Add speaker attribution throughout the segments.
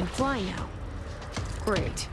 Speaker 1: can fly now. Great.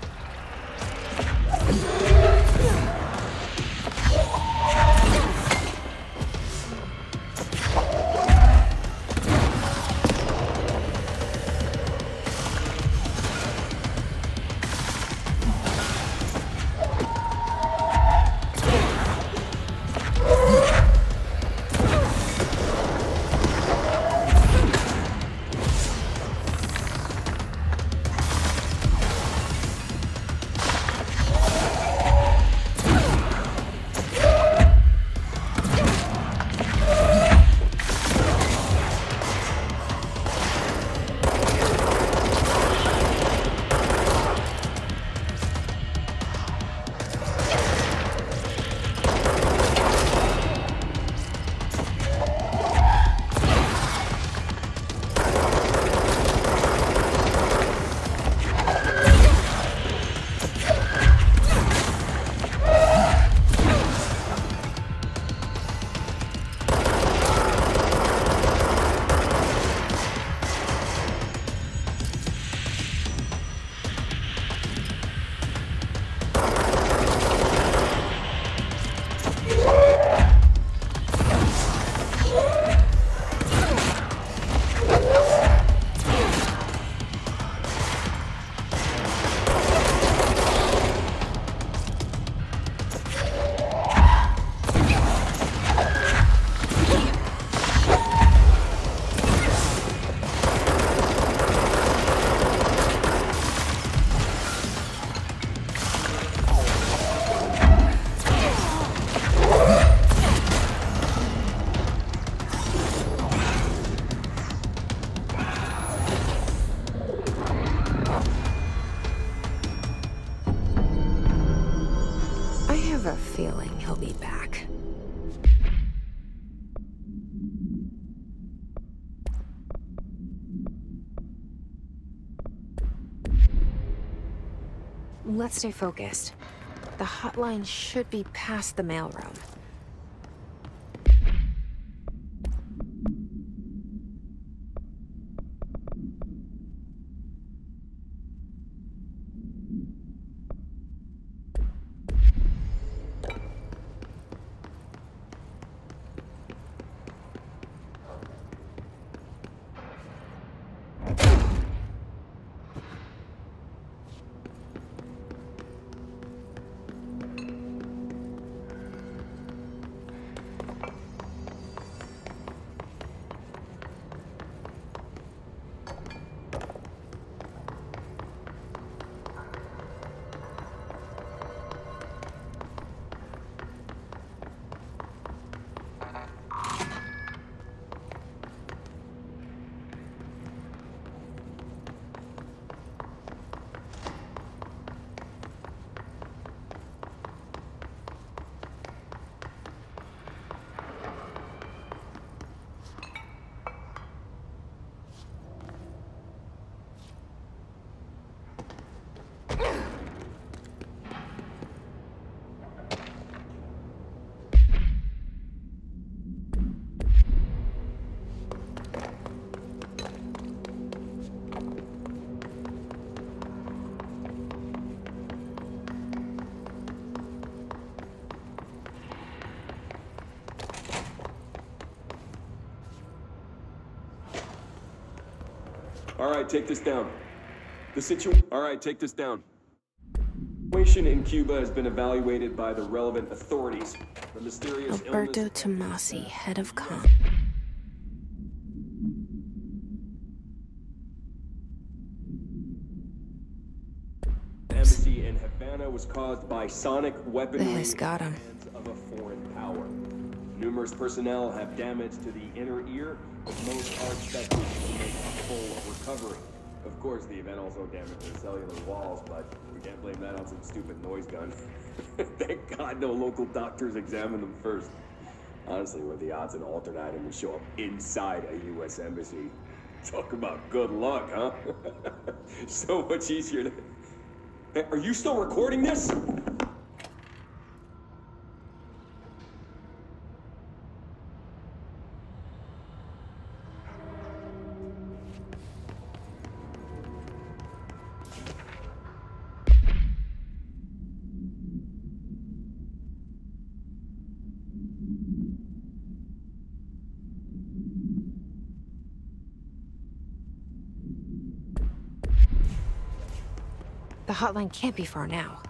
Speaker 1: Feeling he'll be back. Let's stay focused. The hotline should be past the mailroom.
Speaker 2: All right, take this down. All right, take this down. The situation in Cuba has been evaluated by the relevant authorities. The mysterious
Speaker 1: Alberto
Speaker 2: illness...
Speaker 1: Tomasi, head of comm.
Speaker 2: Embassy in Havana was caused by sonic weaponry
Speaker 1: This got him.
Speaker 2: in the hands of a foreign power. Numerous personnel have damage to the inner ear, but most are expected to make a full recovery. Of course, the event also damaged the cellular walls, but we can't blame that on some stupid noise gun. Thank God no local doctors examined them first. Honestly, what are the odds an alternate item would show up inside a U.S. embassy? Talk about good luck, huh? So much easier to... Hey, are you still recording this?
Speaker 1: The hotline can't be far now.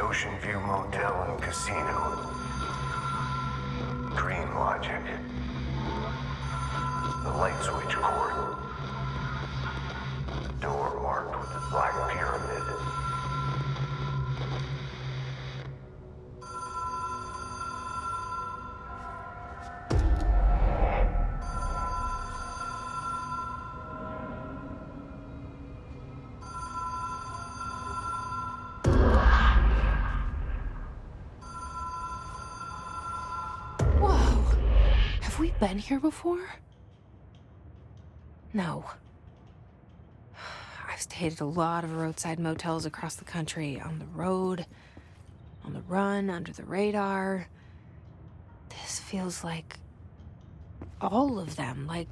Speaker 3: Ocean View Motel and Casino. Dream logic. The light switch cord. Door marked with the black pyramid.
Speaker 1: Have we been here before? No. I've stayed at a lot of roadside motels across the country, on the road, on the run, under the radar. This feels like all of them, like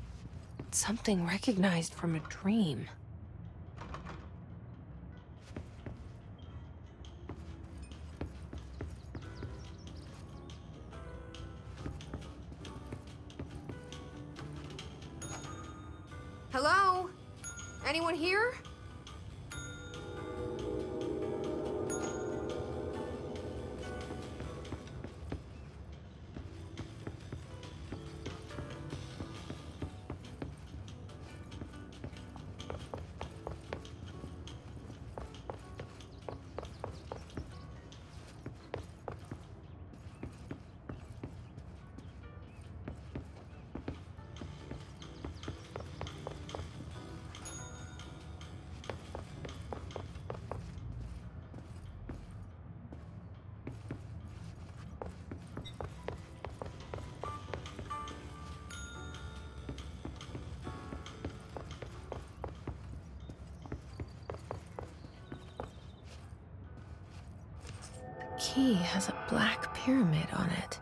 Speaker 1: something recognized from a dream. Hello? Anyone here? Key has a black pyramid on it.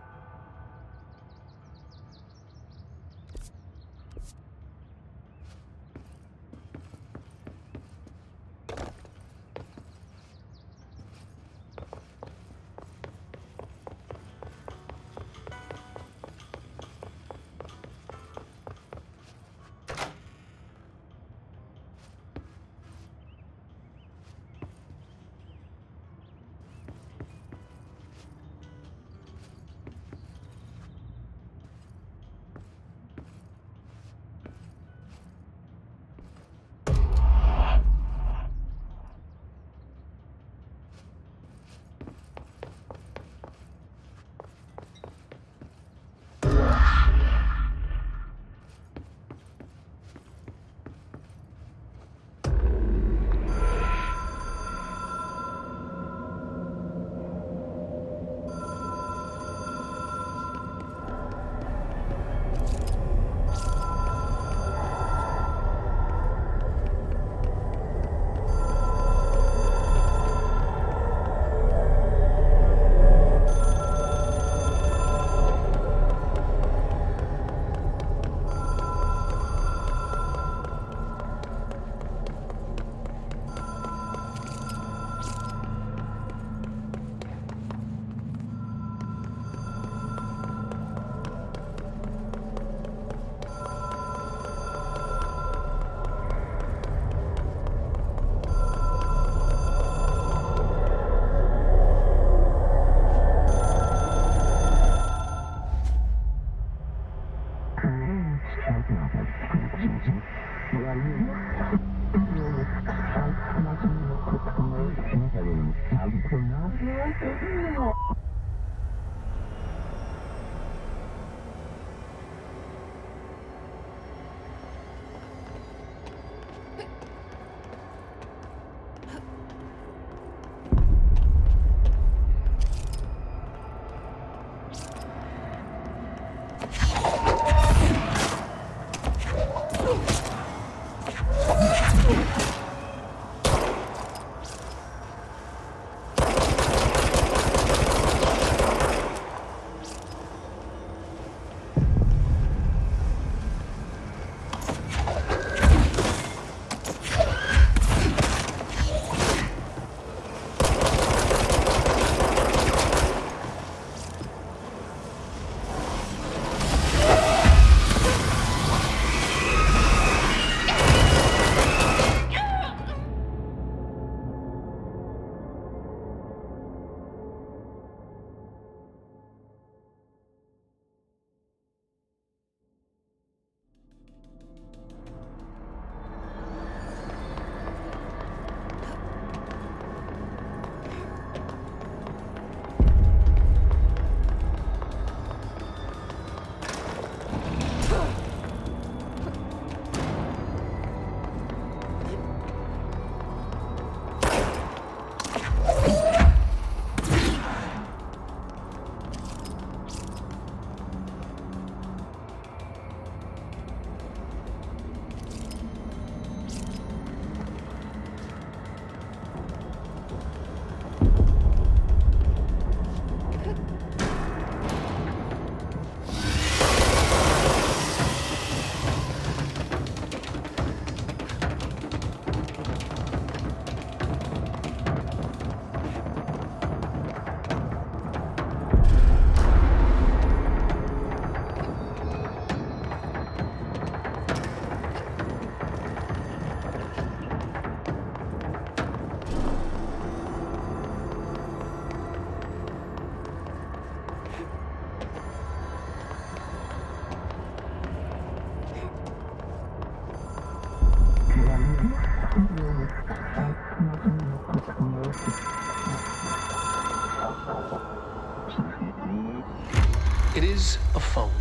Speaker 4: It is a phone.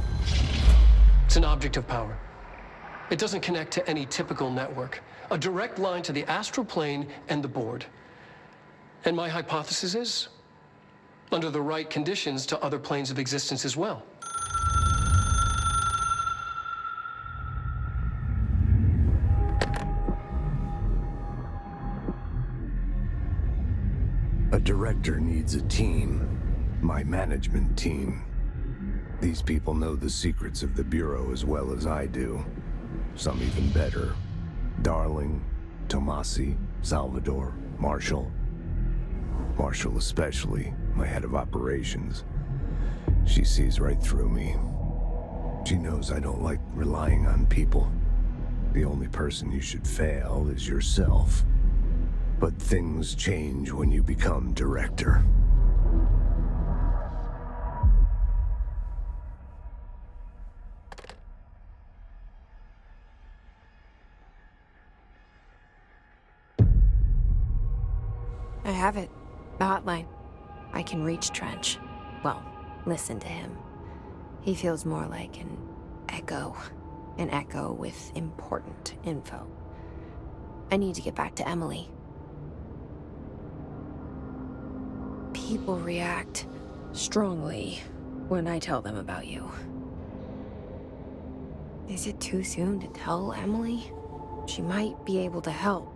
Speaker 4: It's an object of power. It doesn't connect to any typical network. A direct line to the astral plane and the board. And my hypothesis is, under the right conditions, to other planes of existence as well.
Speaker 3: A director needs a team. My management team. These people know the secrets of the Bureau as well as I do. Some even better. Darling, Tomasi, Salvador, Marshall. Marshall especially, my head of operations. She sees right through me. She knows I don't like relying on people. The only person you should fail is yourself. But things change when you become director.
Speaker 1: I have it. The hotline. I can reach Trench. Well, listen to him. He feels more like an echo. An echo with important info. I need to get back to Emily. People react strongly when I tell them about you. Is it too soon to tell Emily? She might be able to help.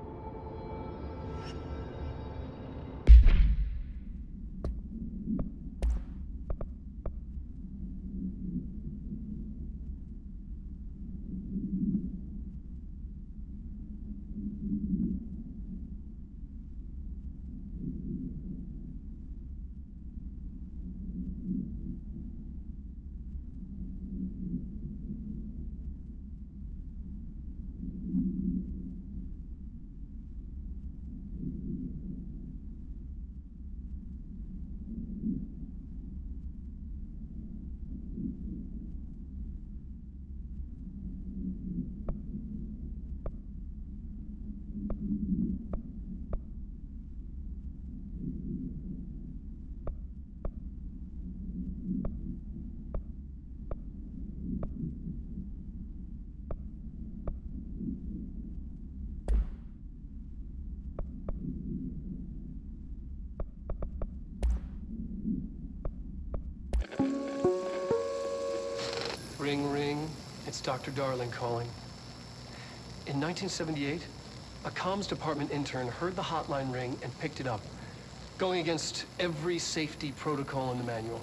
Speaker 4: Ring, ring. It's Dr. Darling calling. In 1978, a comms department intern heard the hotline ring and picked it up, going against every safety protocol in the manual.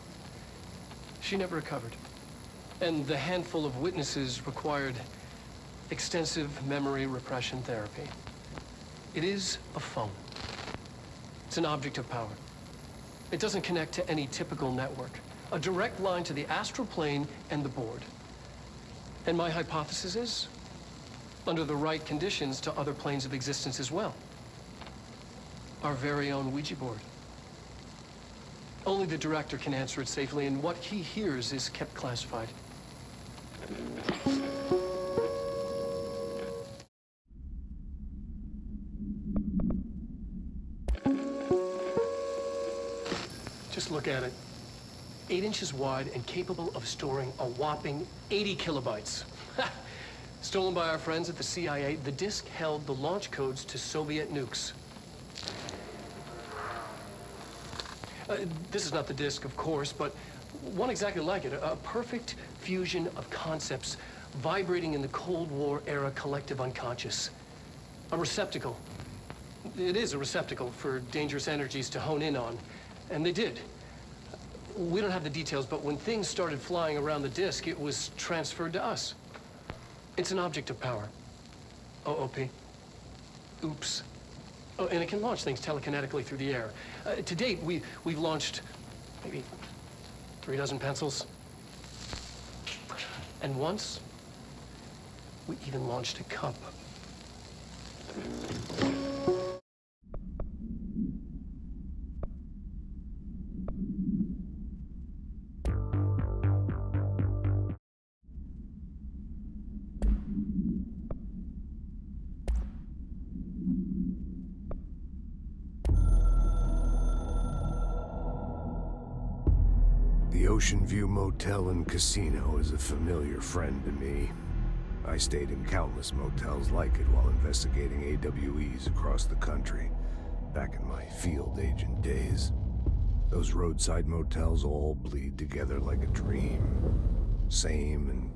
Speaker 4: She never recovered. And the handful of witnesses required extensive memory repression therapy. It is a phone. It's an object of power. It doesn't connect to any typical network. A direct line to the astral plane and the board. And my hypothesis is, under the right conditions, to other planes of existence as well. Our very own Ouija board. Only the director can answer it safely, and what he hears is kept classified. Just look at it. 8 inches wide and capable of storing a whopping 80 kilobytes. Stolen by our friends at the CIA, the disk held the launch codes to Soviet nukes. This is not the disk, of course, but one exactly like it. A perfect fusion of concepts vibrating in the Cold War era collective unconscious. A receptacle. It is a receptacle for dangerous energies to hone in on. And they did. We don't have the details, but when things started flying around the disk, it was transferred to us. It's an object of power. OOP. Oops. Oh, and it can launch things telekinetically through the air. To date, we've launched maybe 3 dozen pencils. And once, we even launched a cup.
Speaker 3: The Ocean View Motel and Casino is a familiar friend to me. I stayed in countless motels like it while investigating AWEs across the country, back in my field agent days. Those roadside motels all bleed together like a dream. Same and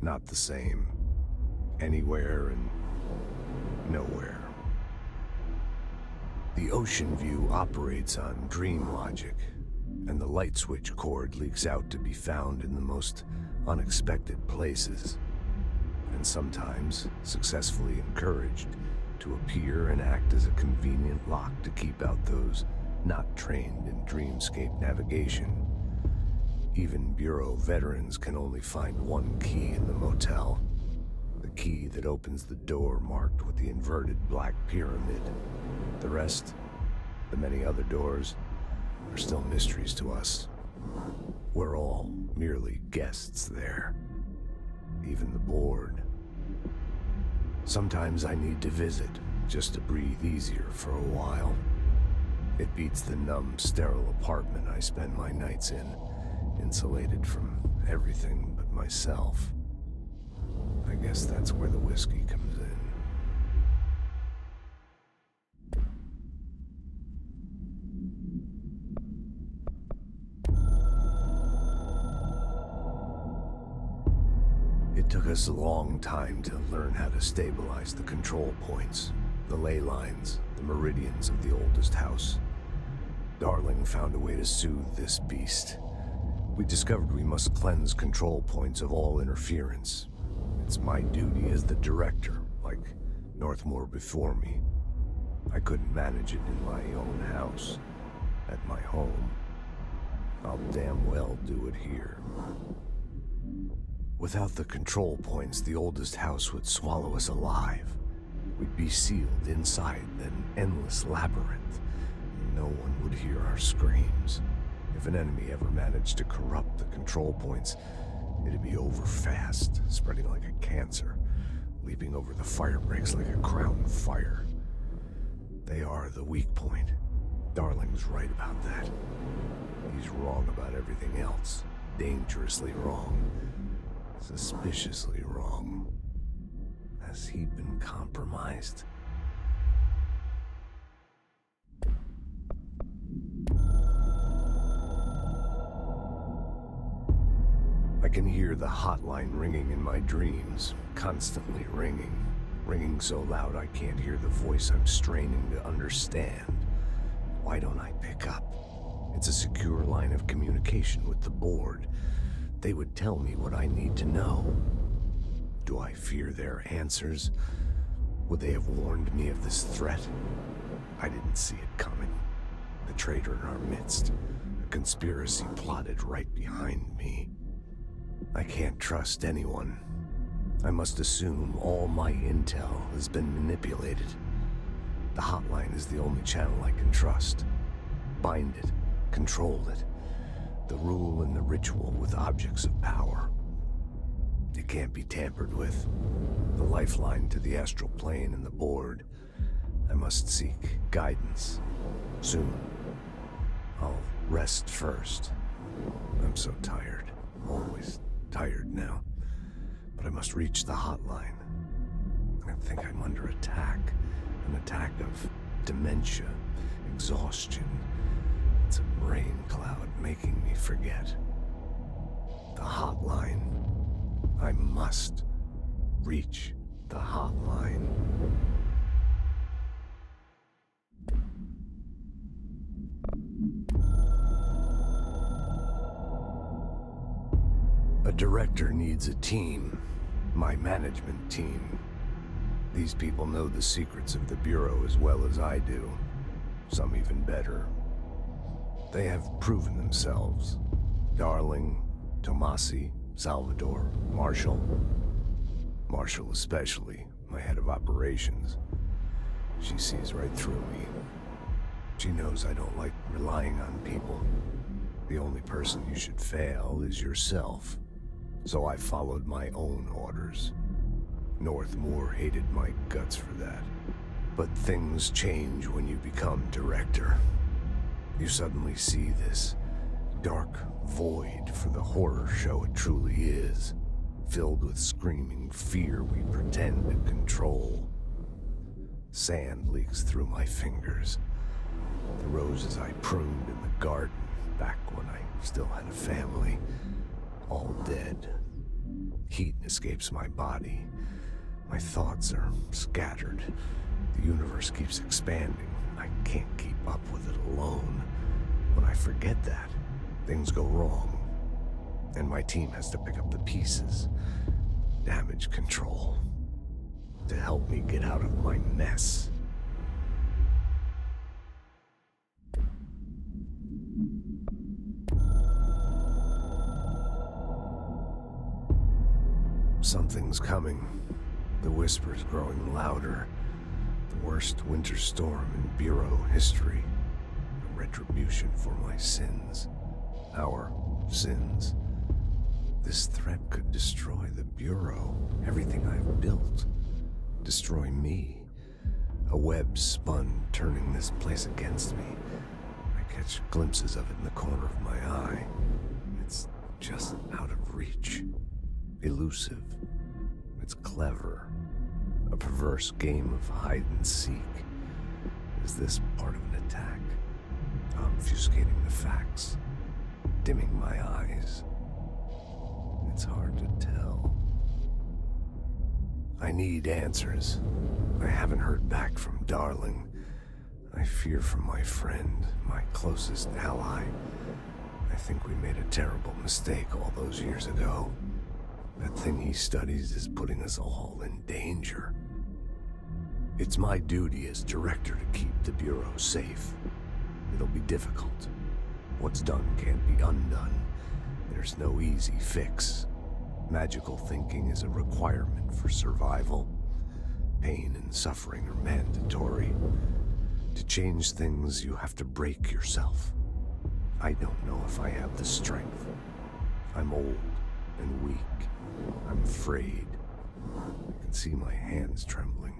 Speaker 3: not the same. Anywhere and nowhere. The Ocean View operates on dream logic, and the light switch cord leaks out to be found in the most unexpected places, and sometimes successfully encouraged to appear and act as a convenient lock to keep out those not trained in dreamscape navigation. Even Bureau veterans can only find one key in the motel, the key that opens the door marked with the inverted black pyramid. The rest, the many other doors, are still mysteries to us. We're all merely guests there. Even the board. Sometimes I need to visit, just to breathe easier for a while. It beats the numb, sterile apartment I spend my nights in, insulated from everything but myself. I guess that's where the whiskey comes in. It took us a long time to learn how to stabilize the control points, the ley lines, the meridians of the oldest house. Darling found a way to soothe this beast. We discovered we must cleanse control points of all interference. It's my duty as the director, like Northmore before me. I couldn't manage it in my own house, at my home. I'll damn well do it here. Without the control points, the oldest house would swallow us alive. We'd be sealed inside an endless labyrinth, and no one would hear our screams. If an enemy ever managed to corrupt the control points, it'd be over fast, spreading like a cancer, leaping over the fire breaks like a crown fire. They are the weak point. Darling's right about that. He's wrong about everything else. Dangerously wrong. Suspiciously wrong. Has he been compromised? I can hear the hotline ringing in my dreams, constantly ringing. Ringing so loud I can't hear the voice I'm straining to understand. Why don't I pick up? It's a secure line of communication with the board. They would tell me what I need to know. Do I fear their answers? Would they have warned me of this threat? I didn't see it coming. The traitor in our midst. A conspiracy plotted right behind me. I can't trust anyone. I must assume all my intel has been manipulated. The hotline is the only channel I can trust. Bind it, control it. The rule and the ritual with objects of power. It can't be tampered with. The lifeline to the astral plane and the board. I must seek guidance. Soon. I'll rest first. I'm so tired. Always tired now. But I must reach the hotline. I think I'm under attack. An attack of dementia, exhaustion. It's a brain cloud making me forget. The hotline. I must reach the hotline. A director needs a team. My management team. These people know the secrets of the Bureau as well as I do. Some even better. They have proven themselves. Darling, Tomasi, Salvador, Marshall. Marshall especially, my head of operations. She sees right through me. She knows I don't like relying on people. The only person you should fail is yourself. So I followed my own orders. Northmoor hated my guts for that. But things change when you become director. You suddenly see this dark void for the horror show it truly is, filled with screaming fear we pretend to control. Sand leaks through my fingers. The roses I pruned in the garden back when I still had a family, all dead. Heat escapes my body. My thoughts are scattered. The universe keeps expanding. I can't keep up with it alone. When I forget that, things go wrong. And my team has to pick up the pieces. Damage control. To help me get out of my mess. Something's coming. The whisper's growing louder. The worst winter storm in Bureau history. A retribution for my sins. Our sins. This threat could destroy the Bureau. Everything I've built. Destroy me. A web spun, turning this place against me. I catch glimpses of it in the corner of my eye. It's just out of reach. Elusive. It's clever. A perverse game of hide and seek. Is this part of an attack? Obfuscating the facts. Dimming my eyes. It's hard to tell. I need answers. I haven't heard back from Darling. I fear for my friend, my closest ally. I think we made a terrible mistake all those years ago. That thing he studies is putting us all in danger. It's my duty as director to keep the Bureau safe. It'll be difficult. What's done can't be undone. There's no easy fix. Magical thinking is a requirement for survival. Pain and suffering are mandatory. To change things, you have to break yourself. I don't know if I have the strength. I'm old and weak. I'm afraid. I can see my hands trembling.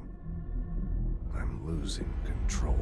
Speaker 3: I'm losing control.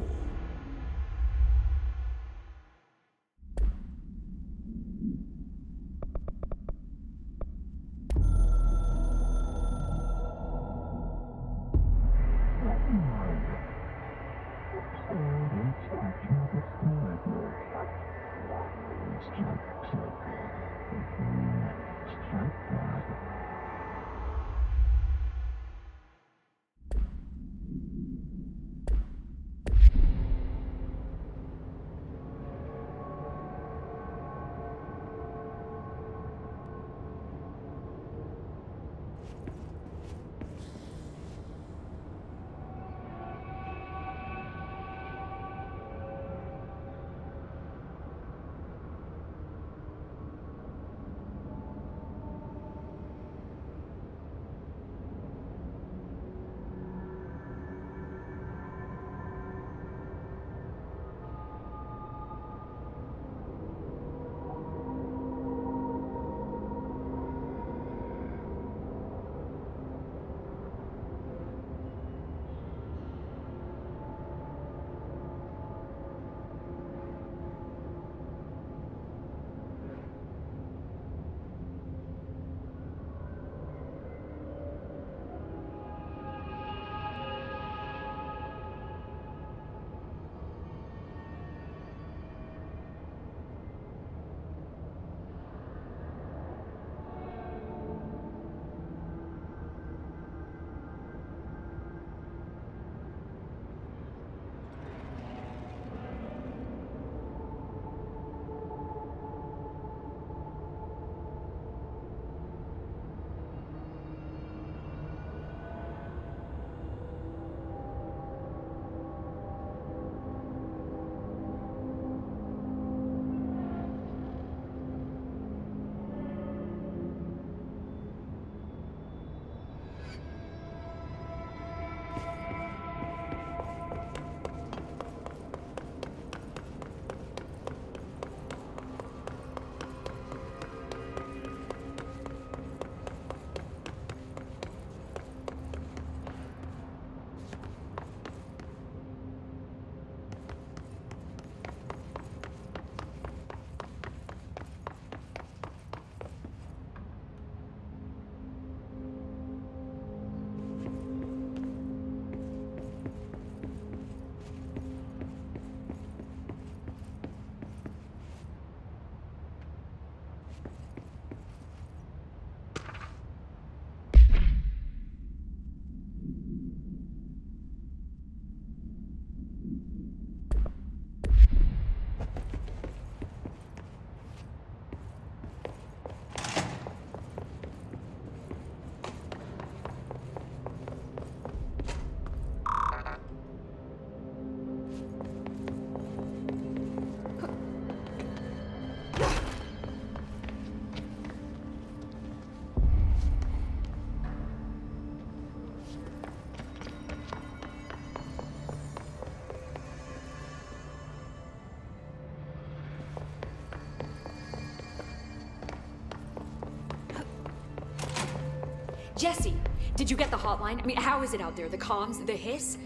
Speaker 5: Jesse, did you get the hotline? I mean, how is it out there? The comms, the hiss?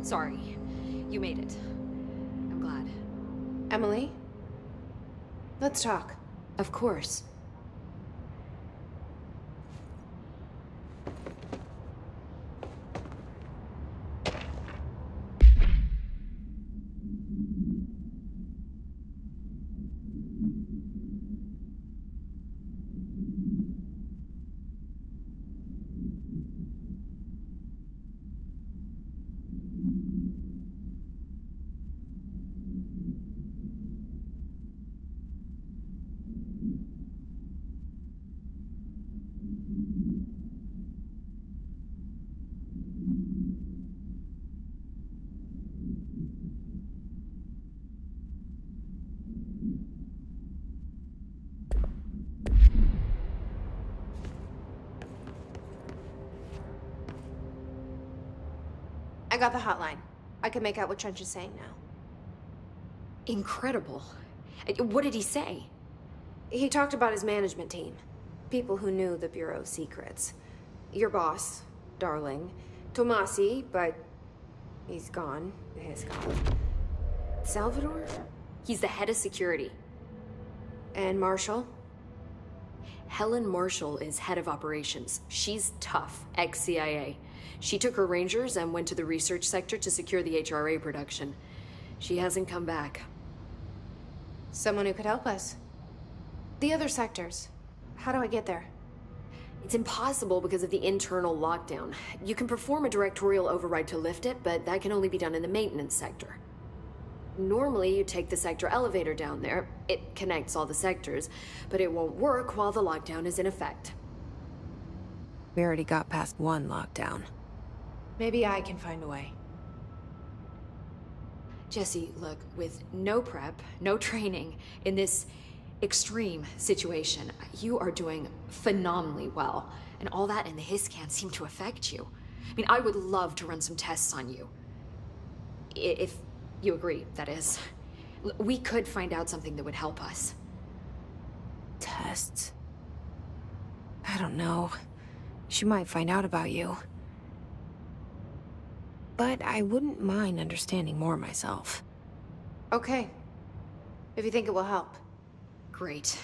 Speaker 5: Sorry, you made it. I'm glad.
Speaker 1: Emily? Let's talk.
Speaker 5: Of course.
Speaker 1: I got the hotline. I can make out what Trench is saying now.
Speaker 5: Incredible. What did he say?
Speaker 1: He talked about his management team. People who knew the Bureau's secrets. Your boss, Darling. Tomasi, but he's gone. He's gone. Salvador?
Speaker 5: He's the head of security.
Speaker 1: And Marshall?
Speaker 5: Helen Marshall is head of operations. She's tough, ex-CIA. She took her Rangers and went to the research sector to secure the HRA production. She hasn't come back.
Speaker 1: Someone who could help us. The other sectors. How do I get there?
Speaker 5: It's impossible because of the internal lockdown. You can perform a directorial override to lift it, but that can only be done in the maintenance sector. Normally, you take the sector elevator down there. It connects all the sectors, but it won't work while the lockdown is in effect.
Speaker 1: We already got past one lockdown. Maybe I can find a way.
Speaker 5: Jesse, look, with no prep, no training, in this extreme situation, you are doing phenomenally well. And all that and the hiss can't seem to affect you. I mean, I would love to run some tests on you. If you agree, that is. We could find out something that would help us.
Speaker 1: Tests? I don't know. She might find out about you. But I wouldn't mind understanding more myself. Okay. If you think it will help.
Speaker 5: Great.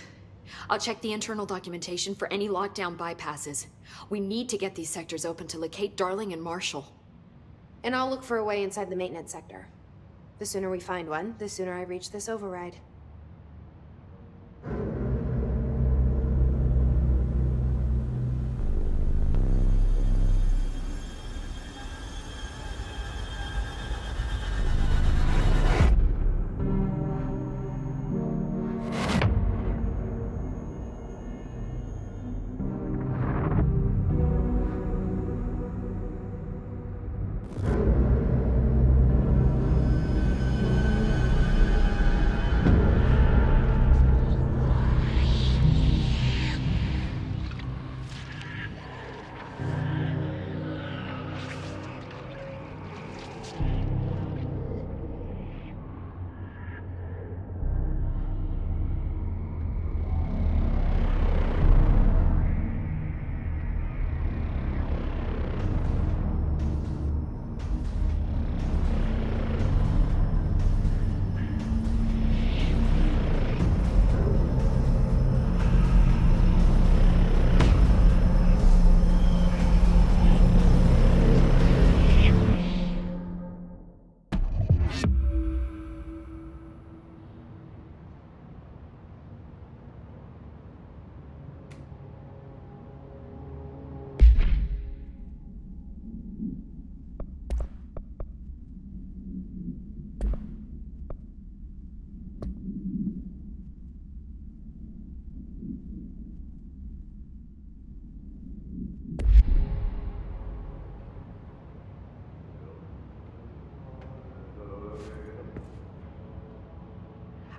Speaker 5: I'll check the internal documentation for any lockdown bypasses. We need to get these sectors open to locate Darling and Marshall.
Speaker 1: And I'll look for a way inside the maintenance sector. The sooner we find one, the sooner I reach this override.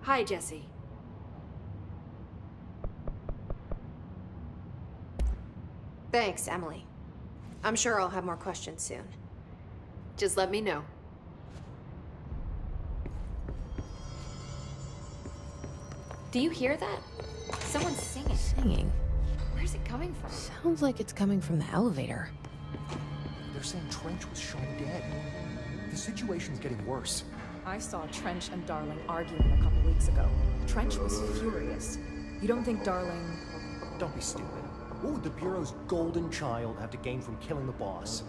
Speaker 5: Hi, Jesse.
Speaker 1: Thanks, Emily. I'm sure I'll have more questions soon.
Speaker 5: Just let me know. Do you hear that? Someone's singing.
Speaker 1: Singing?
Speaker 5: Where's it coming from?
Speaker 1: Sounds like it's coming from the elevator.
Speaker 6: They're saying Trench was shot dead. The situation's getting worse.
Speaker 7: I saw Trench and Darling arguing a couple weeks ago. Trench was furious. You don't think Darling...
Speaker 6: Don't be stupid. What would the Bureau's golden child have to gain from killing the boss?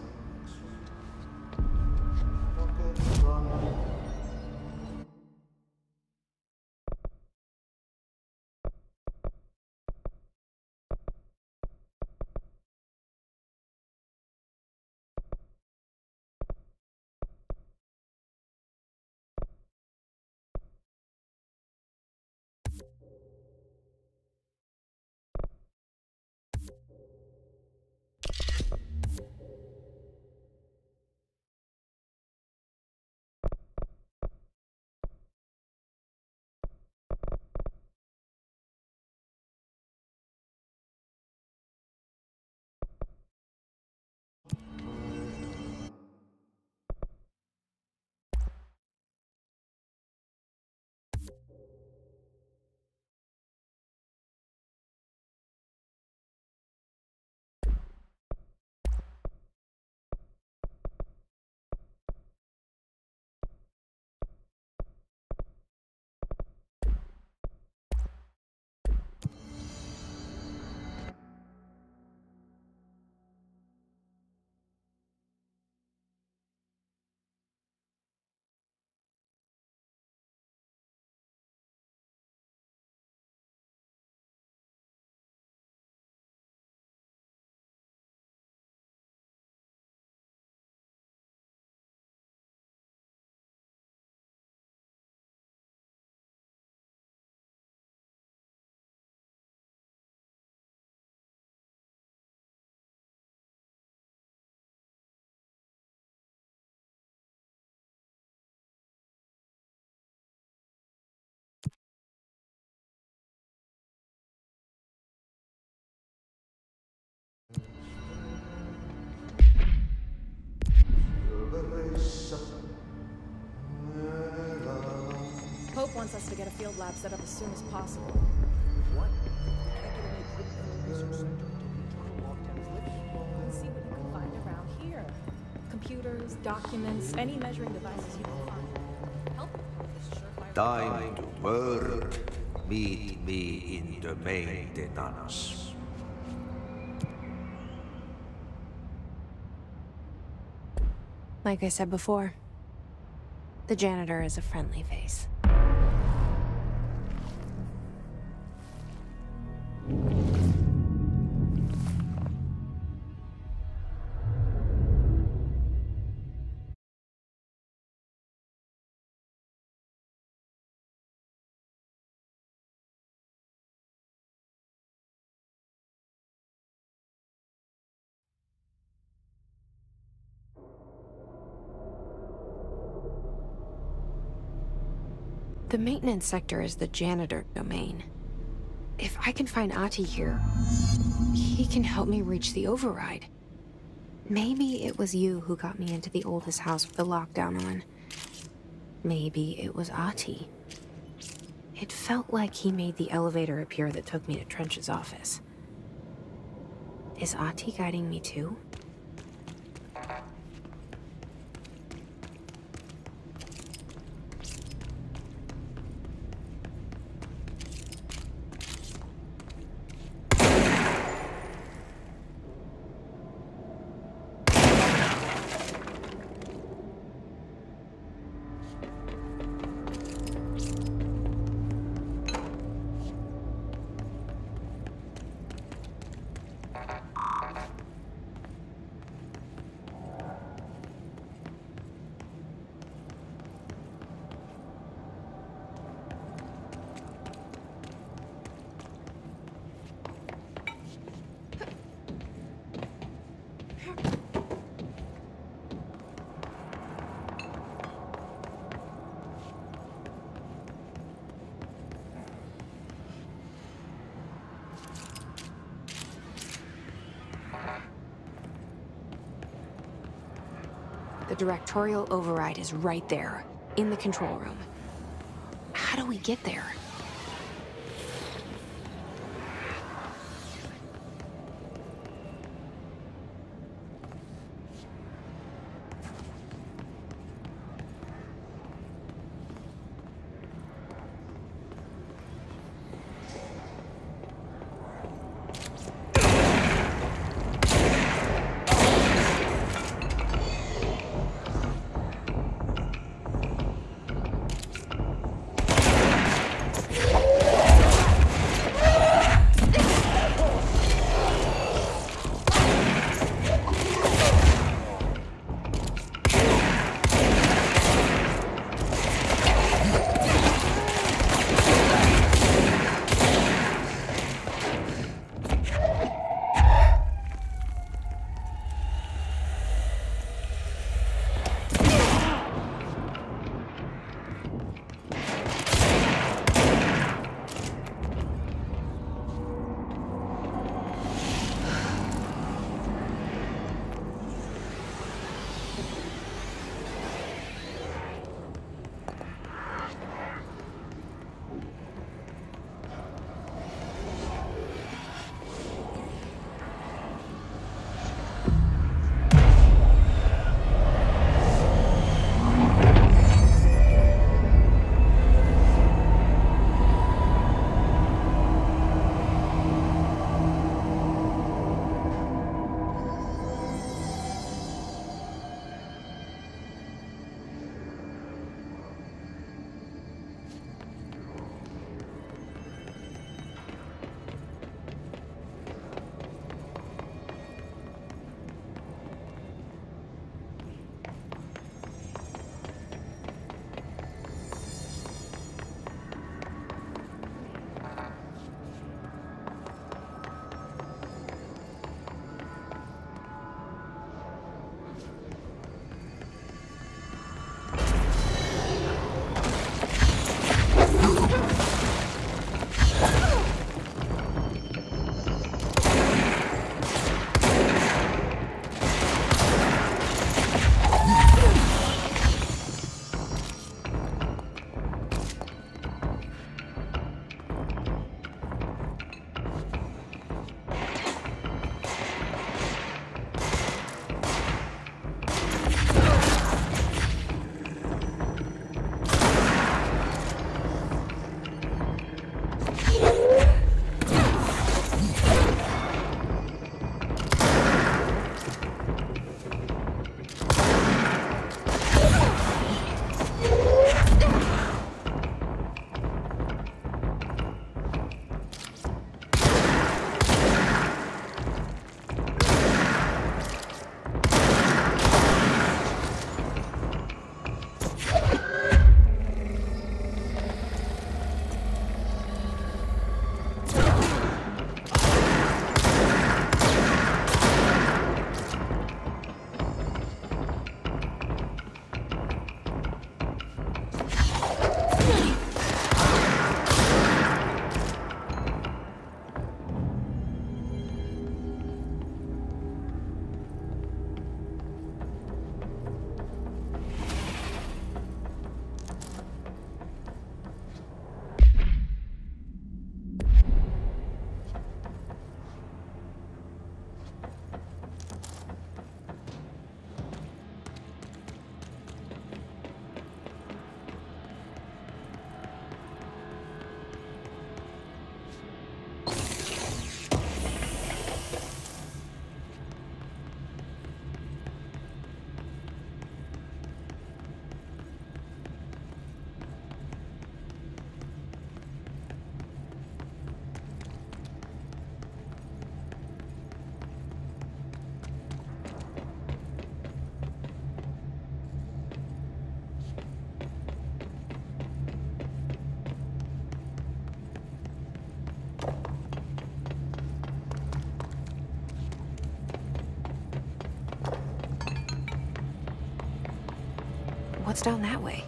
Speaker 7: Hope wants us to get a field lab set up as soon as possible.
Speaker 6: What? Can't get any equipment from the research center until the internal lockdown is lifted.
Speaker 7: Let's see what you can find around here. Computers, documents, any measuring devices you can find. Help with this surefire...
Speaker 8: Time to work. Meet me in the maintenance.
Speaker 1: Like I said before, the janitor is a friendly face. The maintenance sector is the janitor domain. If I can find Ahti here, he can help me reach the override. Maybe it was you who got me into the oldest house with the lockdown on. Maybe it was Ahti. It felt like he made the elevator appear that took me to Trench's office. Is Ahti guiding me too? The directorial override is right there, in the control room. How do we get there? What's down that way?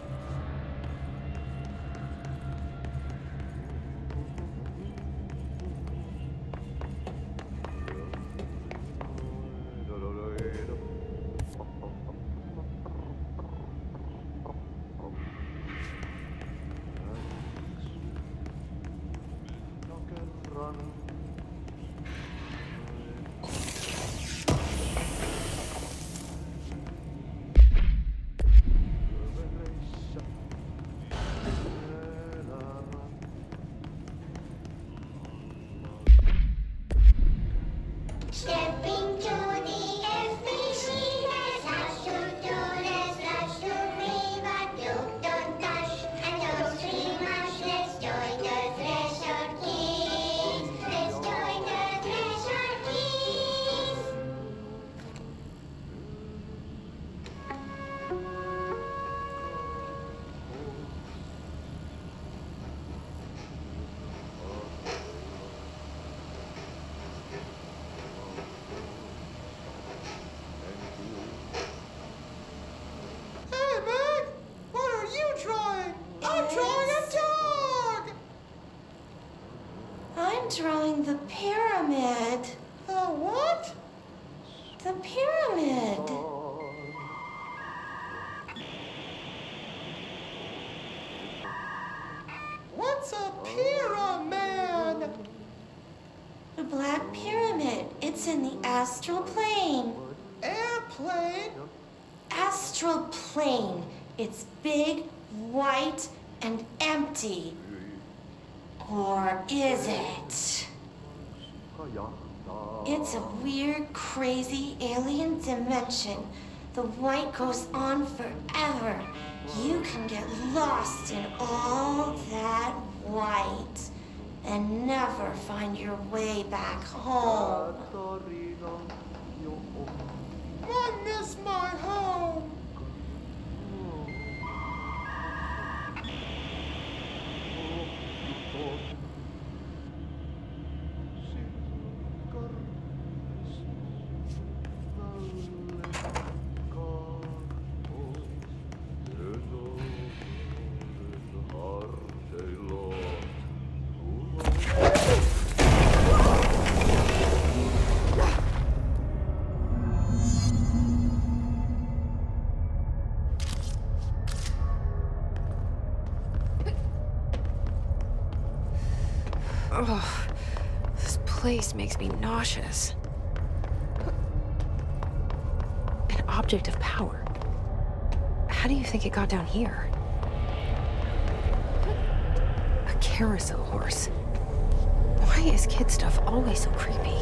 Speaker 9: Stepping to the FBC, let's rush to river, don't dash, and don't scream much. Let's join the Thresher Kids. Let's join the Thresher Kids.
Speaker 6: Hey, Meg! What are you drawing? I'm drawing a dog!
Speaker 9: I'm drawing the pyramid.
Speaker 6: The what?
Speaker 9: The pyramid.
Speaker 6: What's a pyramid?
Speaker 9: The Black Pyramid. It's in the astral plane.
Speaker 6: Airplane?
Speaker 9: Astral plane. It's big, white, and empty. Or is it? It's a weird, crazy alien dimension. The white goes on forever. You can get lost in all that white and never find your way back home.
Speaker 6: I miss my home.
Speaker 1: Oh, this place makes me nauseous. An object of power. How do you think it got down here? A carousel horse. Why is kid stuff always so creepy?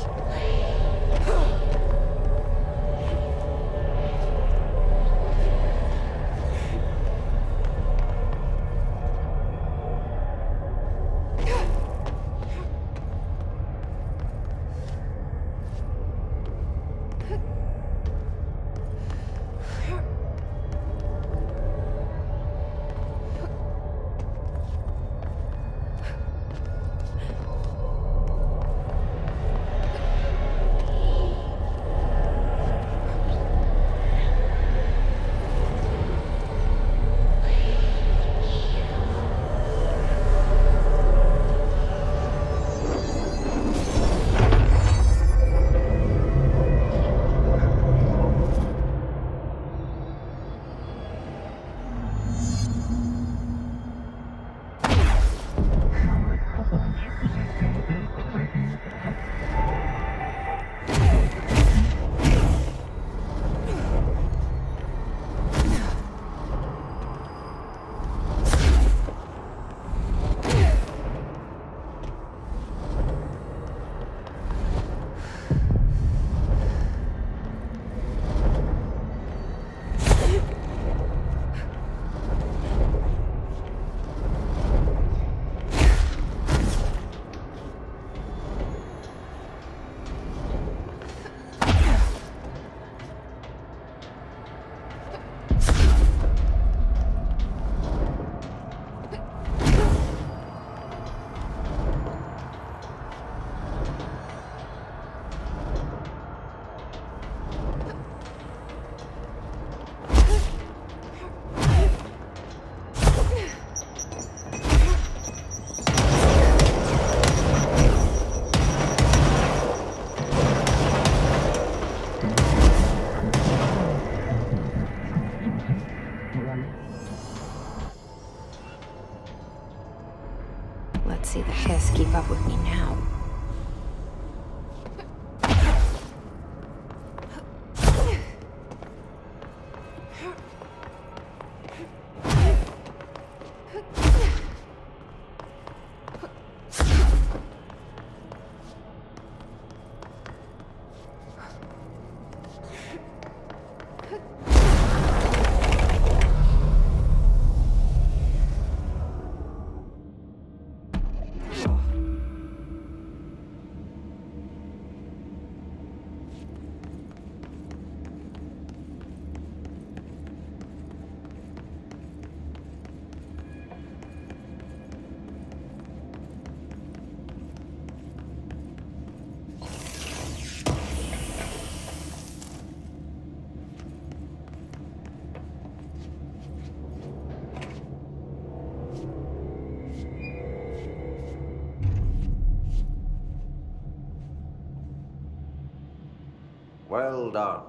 Speaker 8: Well done.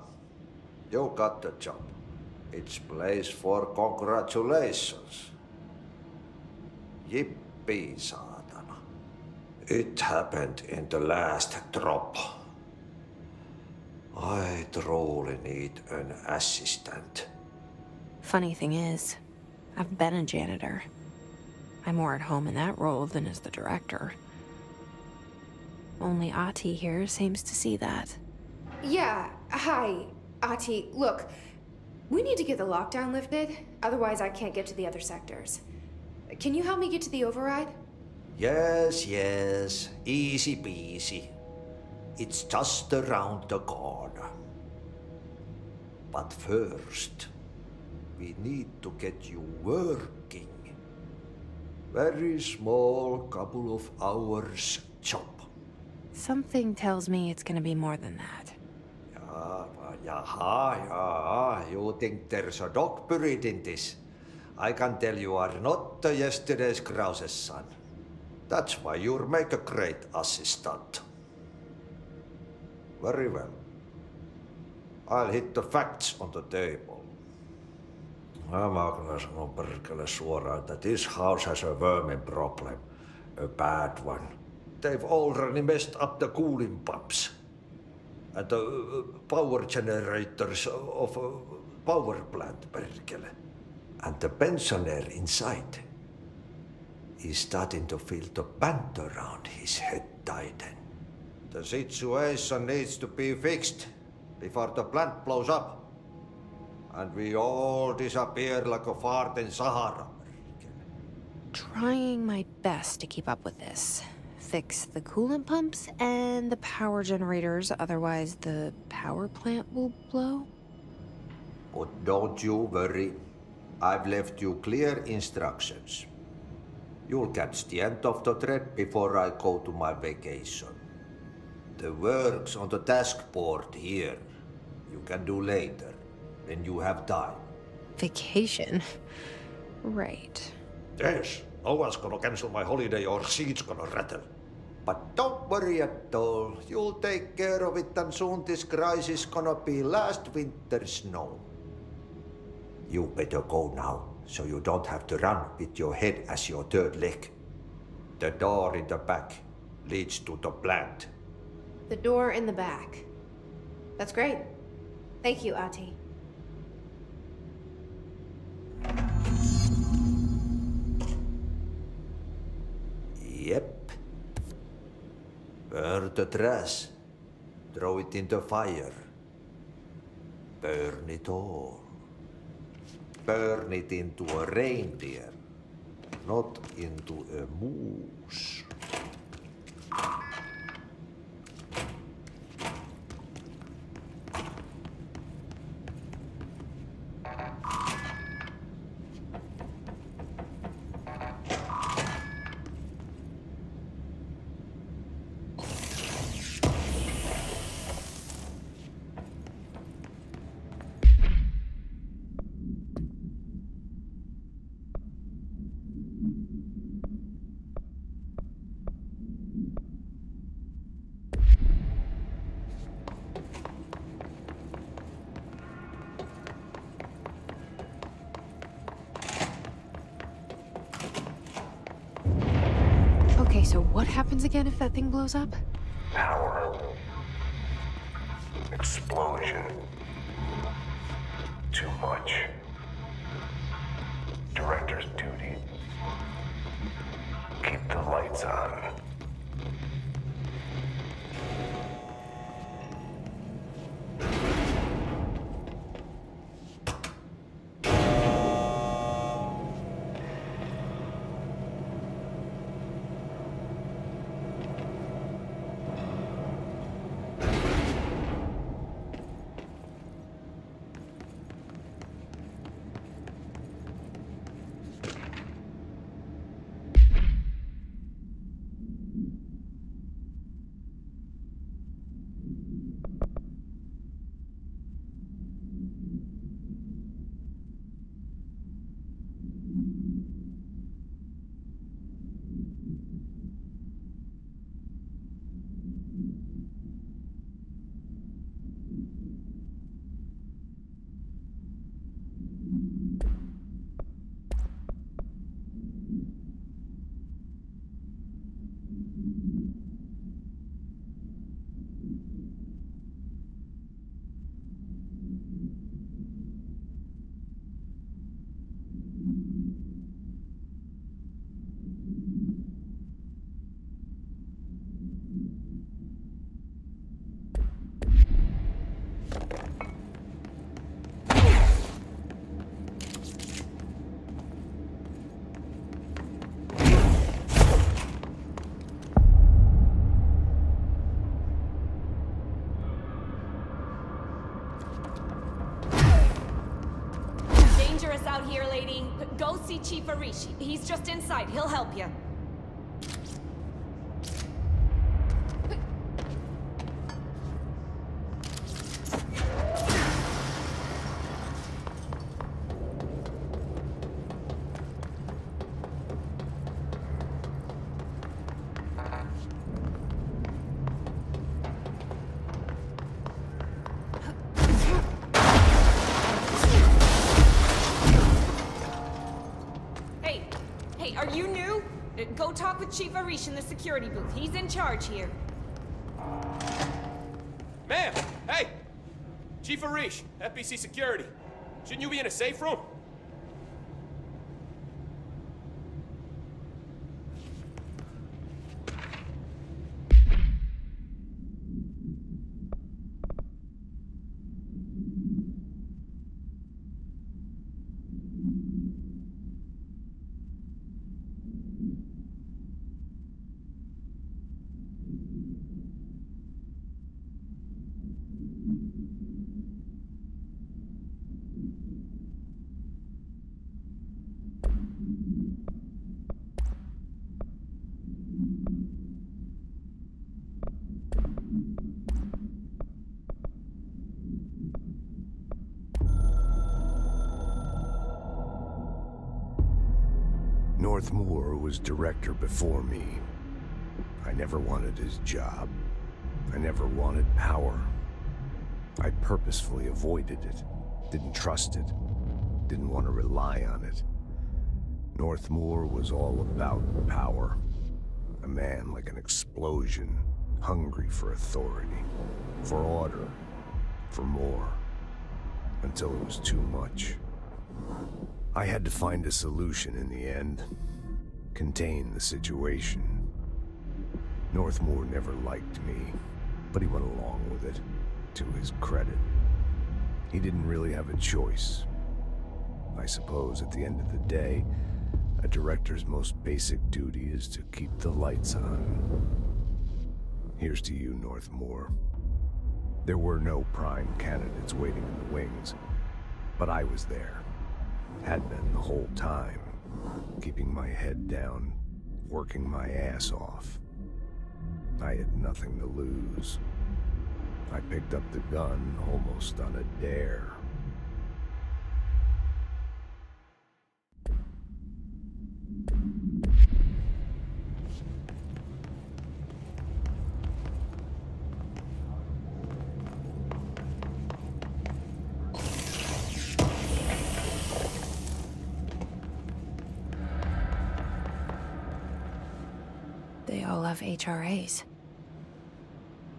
Speaker 8: You got the job. It's place for congratulations. Yippee, saatana. It happened in the last drop. I truly need an assistant.
Speaker 1: Funny thing is, I've been a janitor. I'm more at home in that role than as the director. Only Ati here seems to see that.
Speaker 10: Yeah, hi, Ati. Look, we need to get the lockdown lifted, otherwise I can't get to the other sectors. Can you help me get to the override?
Speaker 8: Yes, yes. Easy peasy. It's just around the corner. But first, we need to get you working. Very small, couple of hours job.
Speaker 1: Something tells me it's gonna be more than that.
Speaker 8: Yeah. You think there's a dog buried in this? I can tell you are not yesterday's Krause's son. That's why you'll make a great assistant. Very well. I'll hit the facts on the table. Mä kyllä sanon perkele suoraan, that this house has a vermin problem. A bad one. They've already messed up the cooling pumps. And the power generators of a power plant, perkele. And the pensioner inside is starting to feel the band around his head tighten. The situation needs to be fixed before the plant blows up. And we all disappear like a fart in Sahara.
Speaker 1: Trying my best to keep up with this. Fix the coolant pumps and the power generators, otherwise the power plant will blow.
Speaker 8: But don't you worry. I've left you clear instructions. You'll catch the end of the thread before I go to my vacation. The work's on the task board here. You can do later, when you have time.
Speaker 1: Vacation? Right.
Speaker 8: Yes, no one's gonna cancel my holiday or seat's gonna rattle. But don't worry at all. You'll take care of it and soon this crisis gonna be last winter's snow. You better go now, so you don't have to run with your head as your third leg. The door in the back leads to the plant.
Speaker 10: The door in the back. That's great. Thank you, Ati.
Speaker 8: Yep. Burn the trash. Throw it in the fire. Burn it all. Burn it into a reindeer, not into a moose.
Speaker 1: Okay, so what happens again if that thing blows up?
Speaker 3: Power. Explosion. Too much. Director's duty. Keep the lights on.
Speaker 7: Dangerous out here, lady. Go see Chief Arish. He's just inside. He'll help you. Hey, are you new? Go talk with Chief Arish in the security booth. He's in charge here.
Speaker 11: Ma'am! Hey! Chief Arish, FBC Security. Shouldn't you be in a safe room?
Speaker 3: Northmoor was director before me. I never wanted his job. I never wanted power. I purposefully avoided it, didn't trust it, didn't want to rely on it. Northmoor was all about power. A man like an explosion, hungry for authority, for order, for more, until it was too much. I had to find a solution in the end. Contain the situation. Northmoor never liked me, but he went along with it, to his credit. He didn't really have a choice. I suppose at the end of the day, a director's most basic duty is to keep the lights on. Here's to you, Northmoor. There were no prime candidates waiting in the wings, but I was there. Had been the whole time, keeping my head down, working my ass off. I had nothing to lose. I picked up the gun almost on a dare.
Speaker 1: They all have HRAs.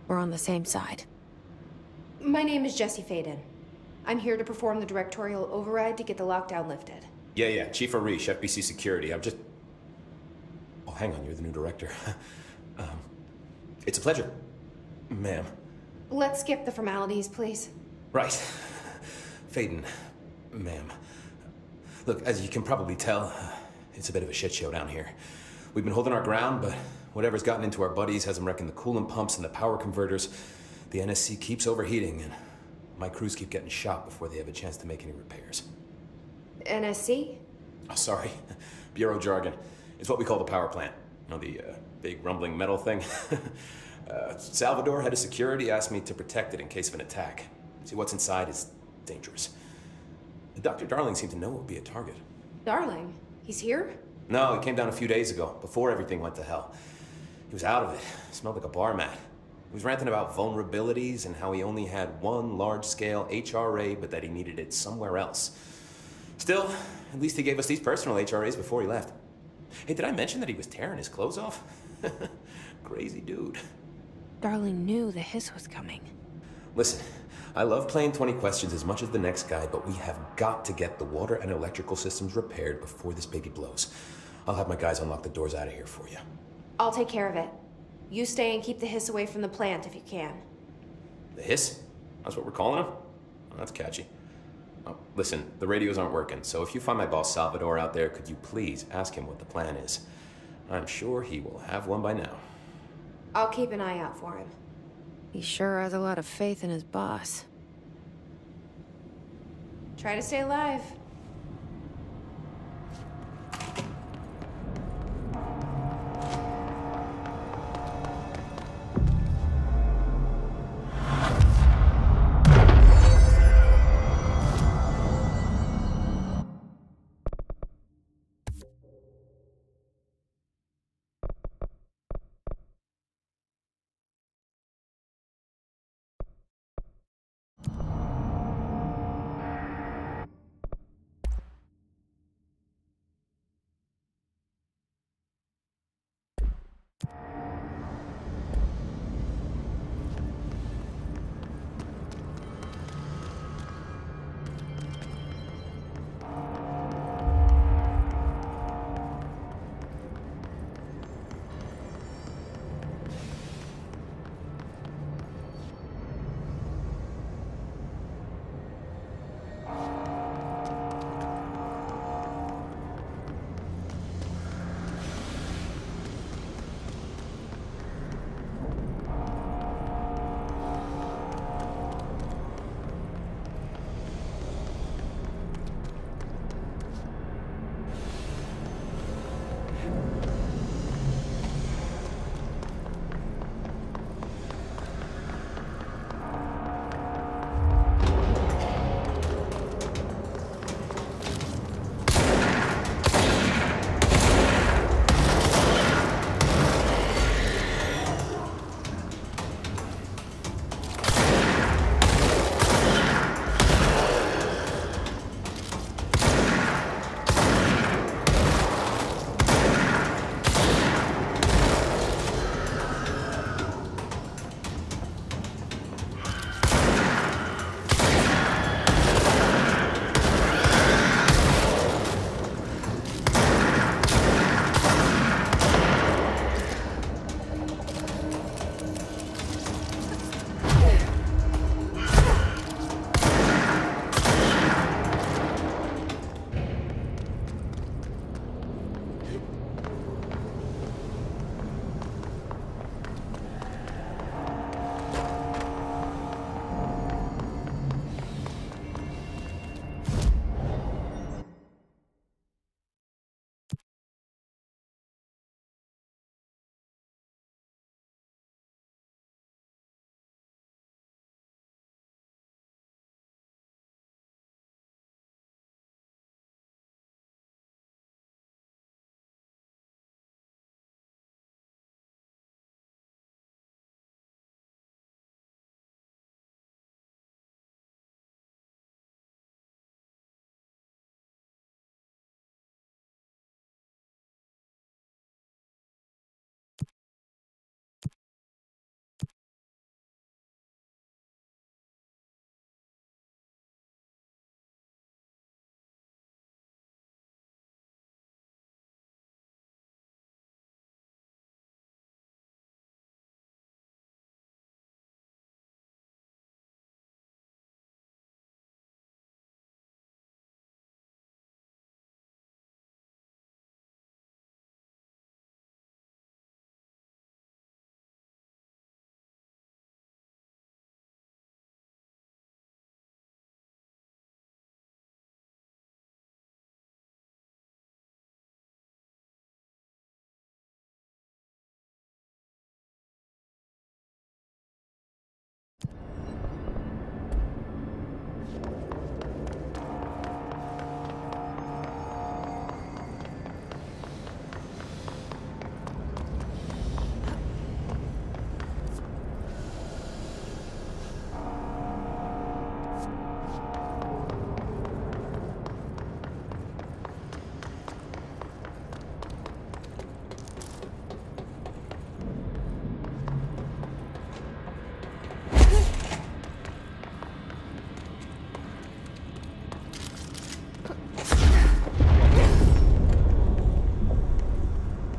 Speaker 1: We're on the same side.
Speaker 10: My name is Jesse Faden. I'm here to perform the directorial override to get the lockdown lifted.
Speaker 11: Yeah, Chief Arish, FBC Security. I'm just... Oh, hang on, you're the new director. It's a pleasure, ma'am.
Speaker 10: Let's skip the formalities, please.
Speaker 11: Right. Faden, ma'am. Look, as you can probably tell, it's a bit of a shit show down here. We've been holding our ground, but whatever's gotten into our buddies has them wrecking the coolant pumps and the power converters. The NSC keeps overheating, and my crews keep getting shot before they have a chance to make any repairs.
Speaker 10: NSC?
Speaker 11: Oh, sorry. Bureau jargon. It's what we call the power plant. You know, the big rumbling metal thing? Salvador, head of security, asked me to protect it in case of an attack. See, what's inside is dangerous. Dr. Darling seemed to know it would be a target.
Speaker 10: Darling? He's here?
Speaker 11: No, he came down a few days ago, before everything went to hell. He was out of it. Smelled like a bar mat. He was ranting about vulnerabilities and how he only had one large-scale HRA, but that he needed it somewhere else. Still, at least he gave us these personal HRAs before he left. Hey, did I mention that he was tearing his clothes off? Crazy dude.
Speaker 1: Darling knew the hiss was coming.
Speaker 11: Listen, I love playing 20 questions as much as the next guy, but we have got to get the water and electrical systems repaired before this baby blows. I'll have my guys unlock the doors out of here for you.
Speaker 10: I'll take care of it. You stay and keep the hiss away from the plant if you can.
Speaker 11: The hiss? That's what we're calling him? Oh, that's catchy. Oh, listen, the radios aren't working, so if you find my boss Salvador out there, could you please ask him what the plan is? I'm sure he will have one by now.
Speaker 10: I'll keep an eye out for him.
Speaker 1: He sure has a lot of faith in his boss.
Speaker 10: Try to stay alive.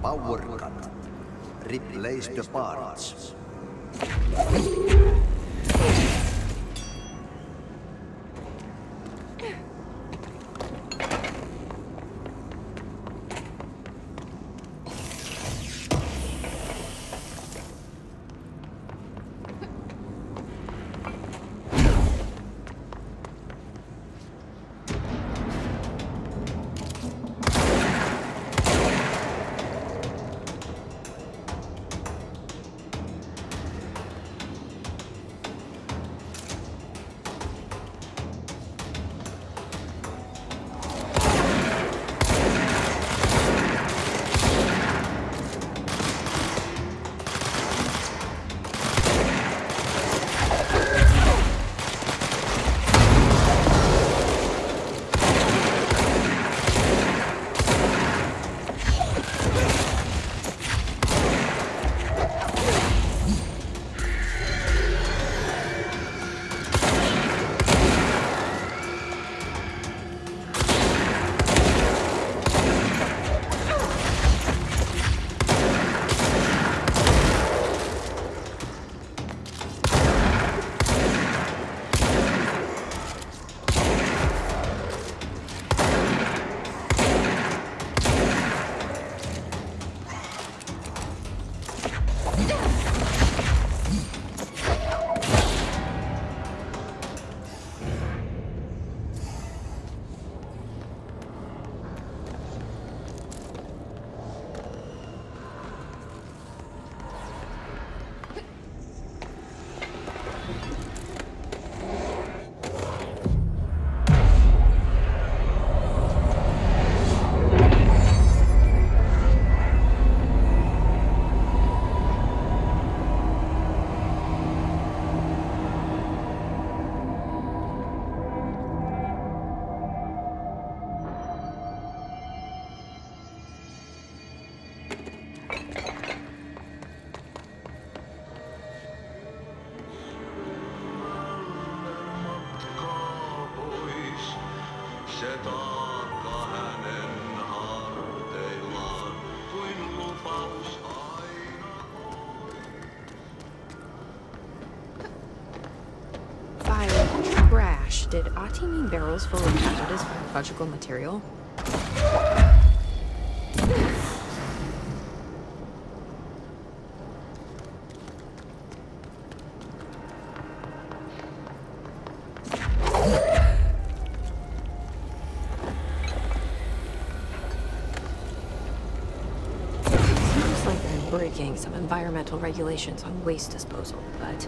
Speaker 8: Power cut. Replace the parts.
Speaker 1: By trash, did Ati mean barrels full of hazardous biological material? Breaking some environmental regulations on waste disposal, but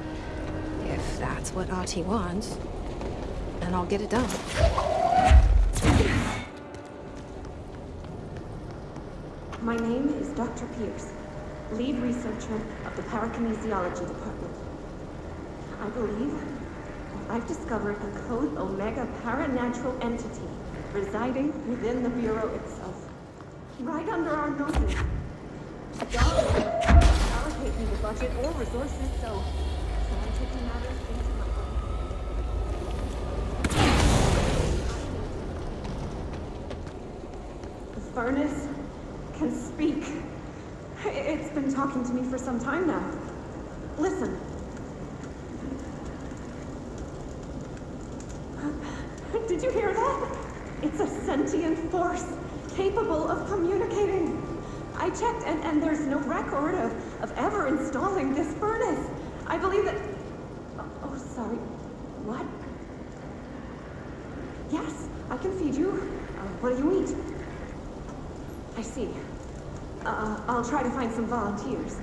Speaker 1: if that's what Ati wants, then I'll get it done.
Speaker 12: My name is Dr. Pierce, lead researcher of the Parakinesiology Department. I believe I've discovered a Code Omega paranatural entity residing within the Bureau itself, right under our noses. Don't allocate me the budget or resources, so I'm taking matters into my own. The furnace can speak. It's been talking to me for some time now. Listen. Did you hear that? It's a sentient force capable of communicating. I checked, and there's no record of ever installing this furnace. I believe that... Oh, sorry. What? Yes, I can feed you. What do you eat? I see. I'll try to find some volunteers.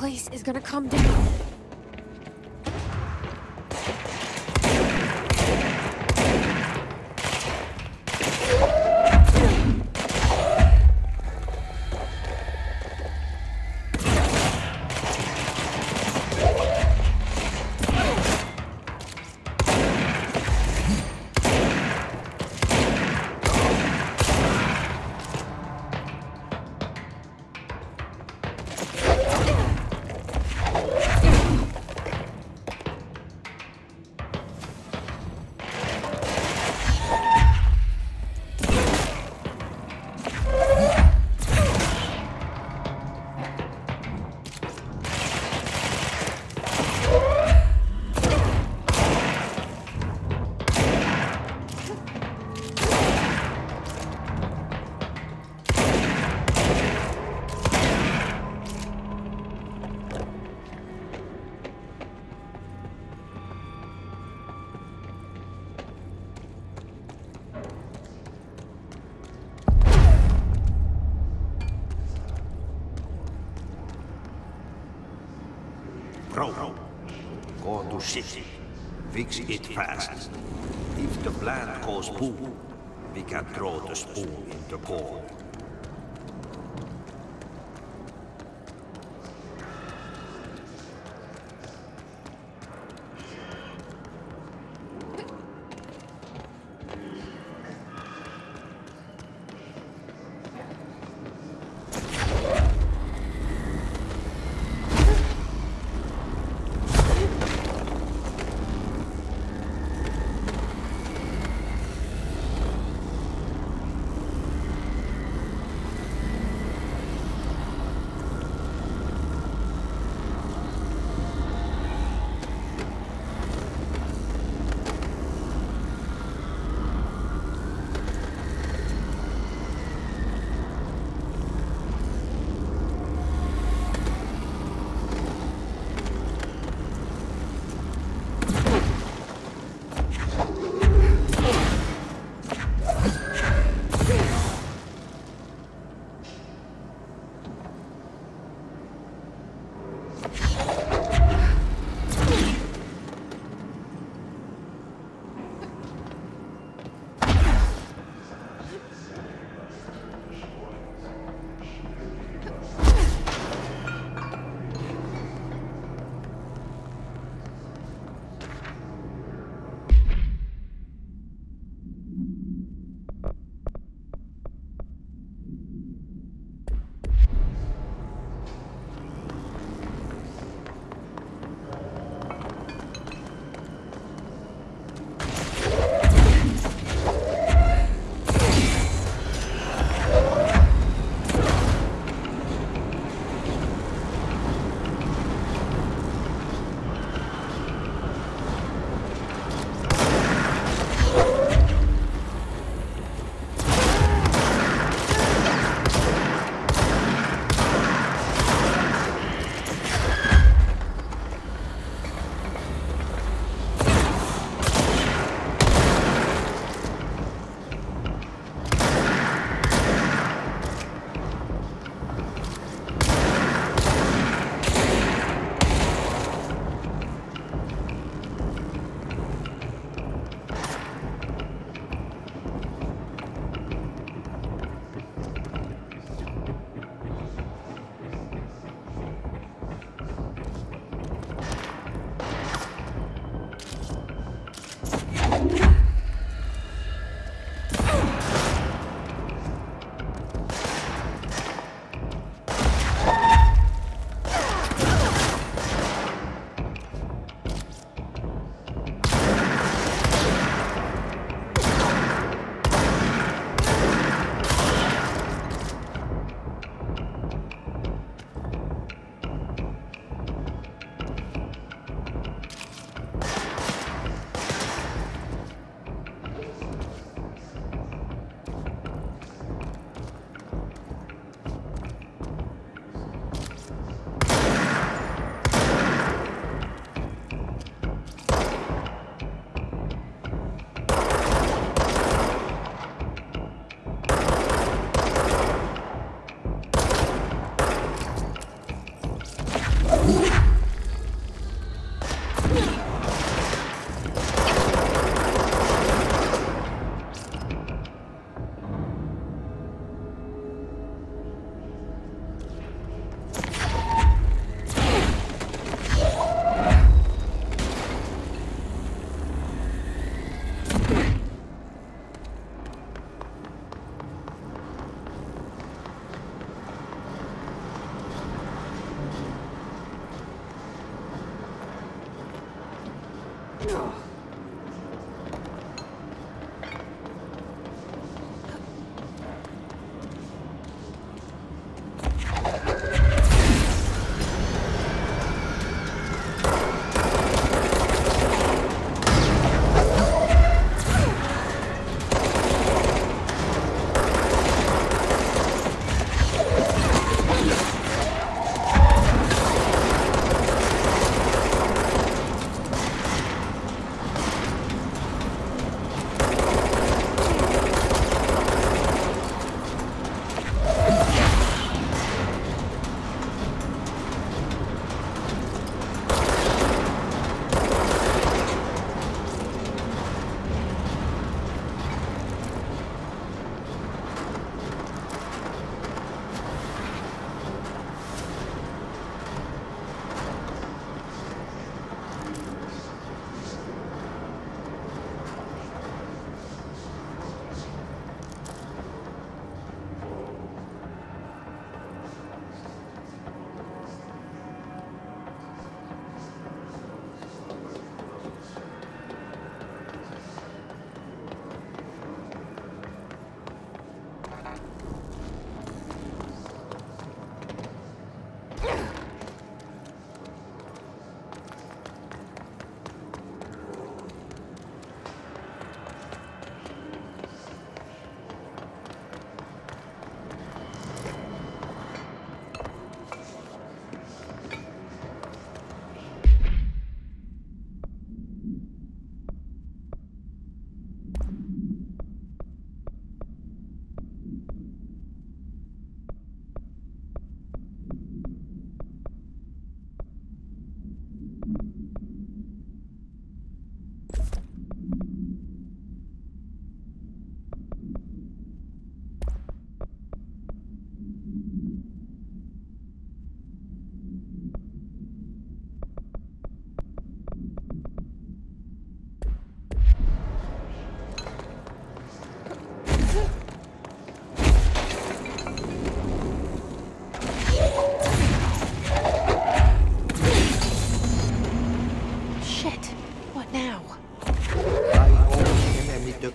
Speaker 1: place is gonna come down.
Speaker 8: Bro, go to city. Fix it fast. If the plant goes boom, we can throw the spoon in the bowl.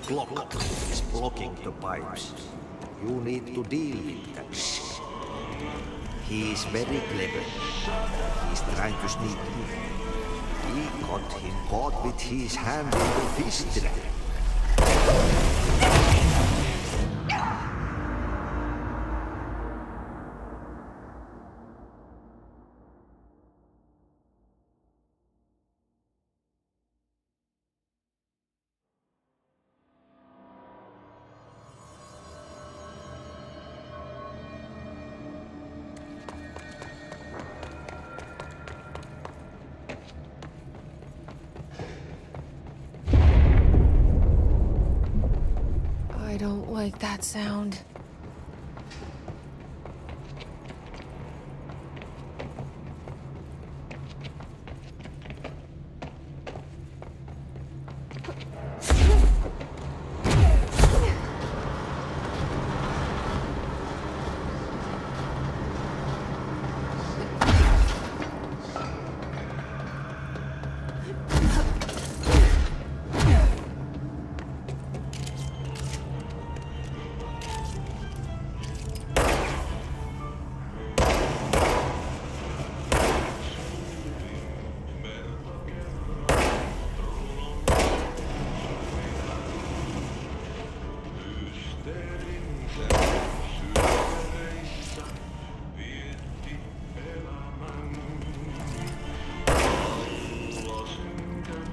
Speaker 8: clock is blocking the pipes. You need to deal with that shit. He is very clever. He's trying to sneak in. We got him caught with his hand in the fish trap.
Speaker 1: I don't like that sound.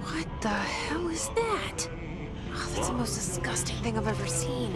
Speaker 1: What the hell is that? Oh, that's the most disgusting thing I've ever seen.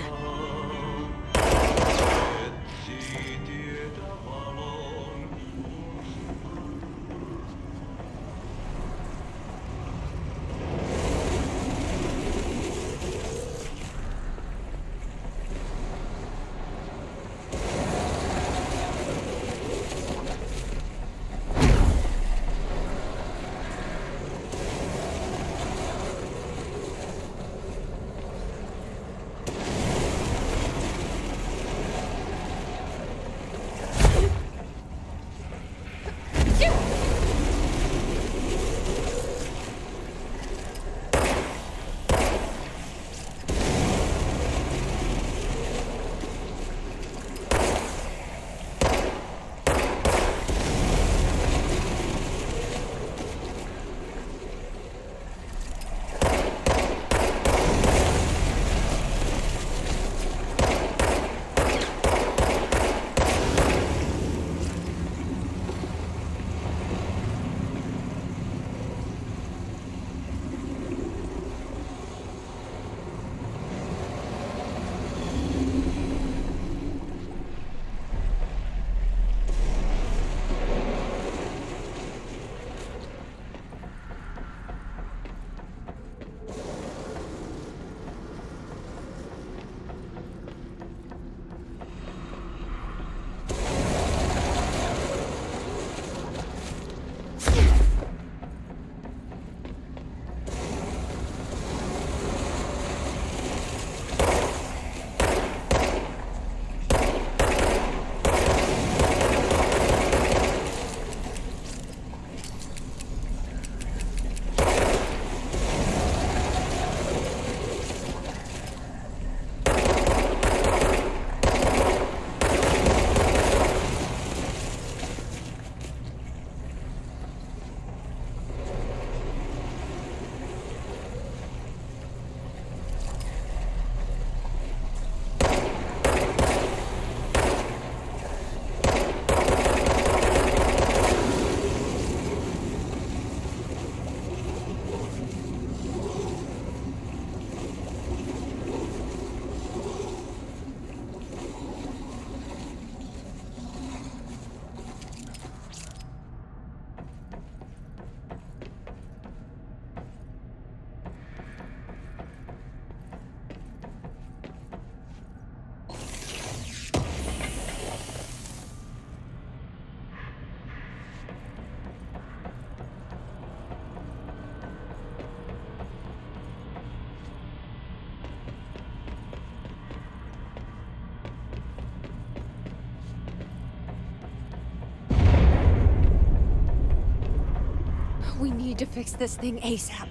Speaker 1: We need to fix this thing ASAP.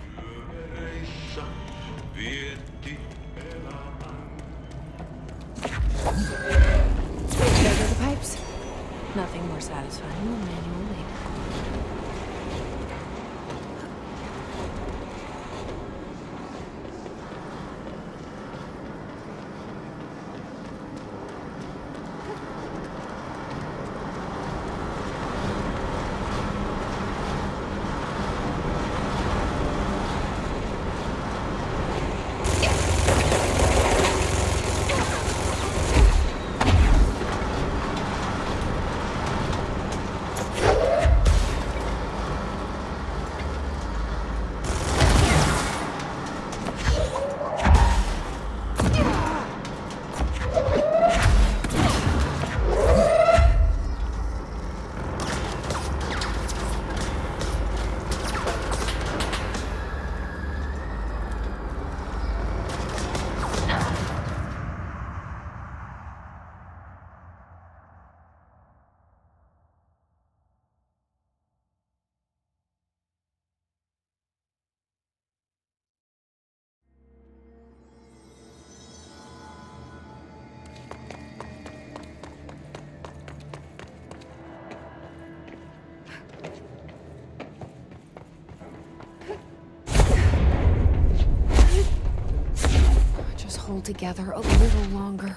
Speaker 1: There go the pipes. Nothing more satisfying than manual labor. Hold together a little longer.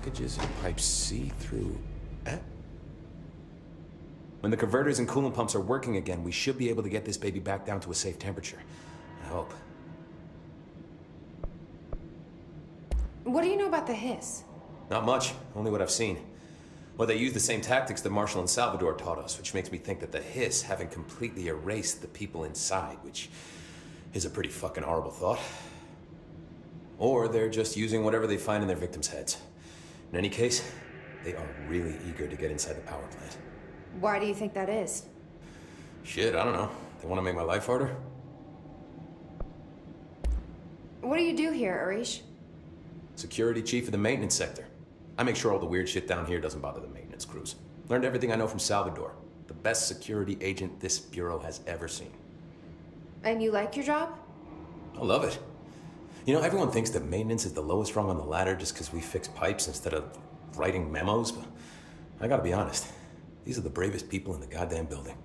Speaker 11: blockages in pipe C through F. When the converters and coolant pumps are working again, we should be able to get this baby back down to a safe temperature. I hope.
Speaker 10: What do you know about the hiss?
Speaker 11: Not much, only what I've seen. Well, they use the same tactics that Marshall and Salvador taught us, which makes me think that the hiss haven't completely erased the people inside, which is a pretty fucking horrible thought. Or they're just using whatever they find in their victims' heads. In any case, they are really eager to get inside the power plant.
Speaker 10: Why do you think that is?
Speaker 11: Shit, I don't know. They want to make my life harder?
Speaker 10: What do you do here, Arish?
Speaker 11: Security chief of the maintenance sector. I make sure all the weird shit down here doesn't bother the maintenance crews. Learned everything I know from Salvador. The best security agent this bureau has ever seen.
Speaker 10: And you like your job?
Speaker 11: I love it. You know, everyone thinks that maintenance is the lowest rung on the ladder just because we fix pipes instead of writing memos, but I gotta be honest. These are the bravest people in the goddamn building.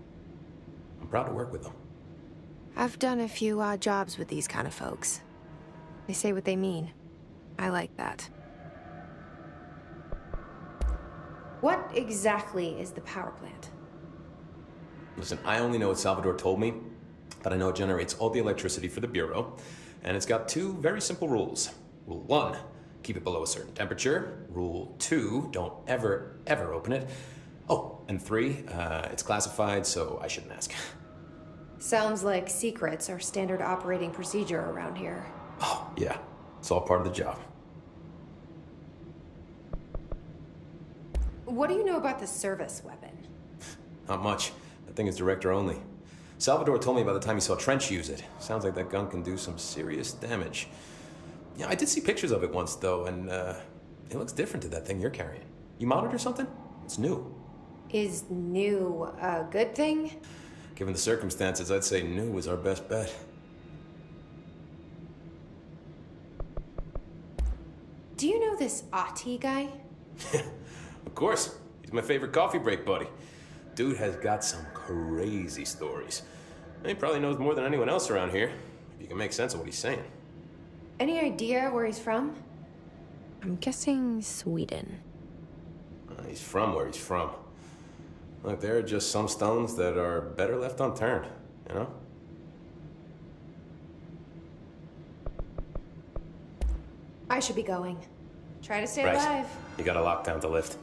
Speaker 11: I'm proud to work with them.
Speaker 1: I've done a few odd jobs with these kind of folks. They say what they mean. I like that.
Speaker 10: What exactly is the power plant?
Speaker 11: Listen, I only know what Salvador told me, but I know it generates all the electricity for the Bureau, and it's got two very simple rules. Rule 1, keep it below a certain temperature. Rule 2, don't ever, ever open it. Oh, and 3, it's classified, so I shouldn't ask.
Speaker 10: Sounds like secrets are standard operating procedure around here.
Speaker 11: Oh, yeah. It's all part of the job.
Speaker 10: What do you know about the service weapon?
Speaker 11: Not much. That thing is director only. Salvador told me by the time he saw Trench use it. Sounds like that gun can do some serious damage. Yeah, I did see pictures of it once, though, and it looks different to that thing you're carrying. You modded or something? It's new.
Speaker 10: Is new a good thing?
Speaker 11: Given the circumstances, I'd say new was our best bet.
Speaker 10: Do you know this Ati guy?
Speaker 11: Of course. He's my favorite coffee break buddy. Dude has got some crazy stories. And he probably knows more than anyone else around here, if you can make sense of what he's saying.
Speaker 10: Any idea where he's from?
Speaker 1: I'm guessing Sweden.
Speaker 11: He's from where he's from. Look, there are just some stones that are better left unturned, you know?
Speaker 10: I should be going. Try to stay
Speaker 11: Right.
Speaker 10: alive.
Speaker 11: You got a lockdown to lift.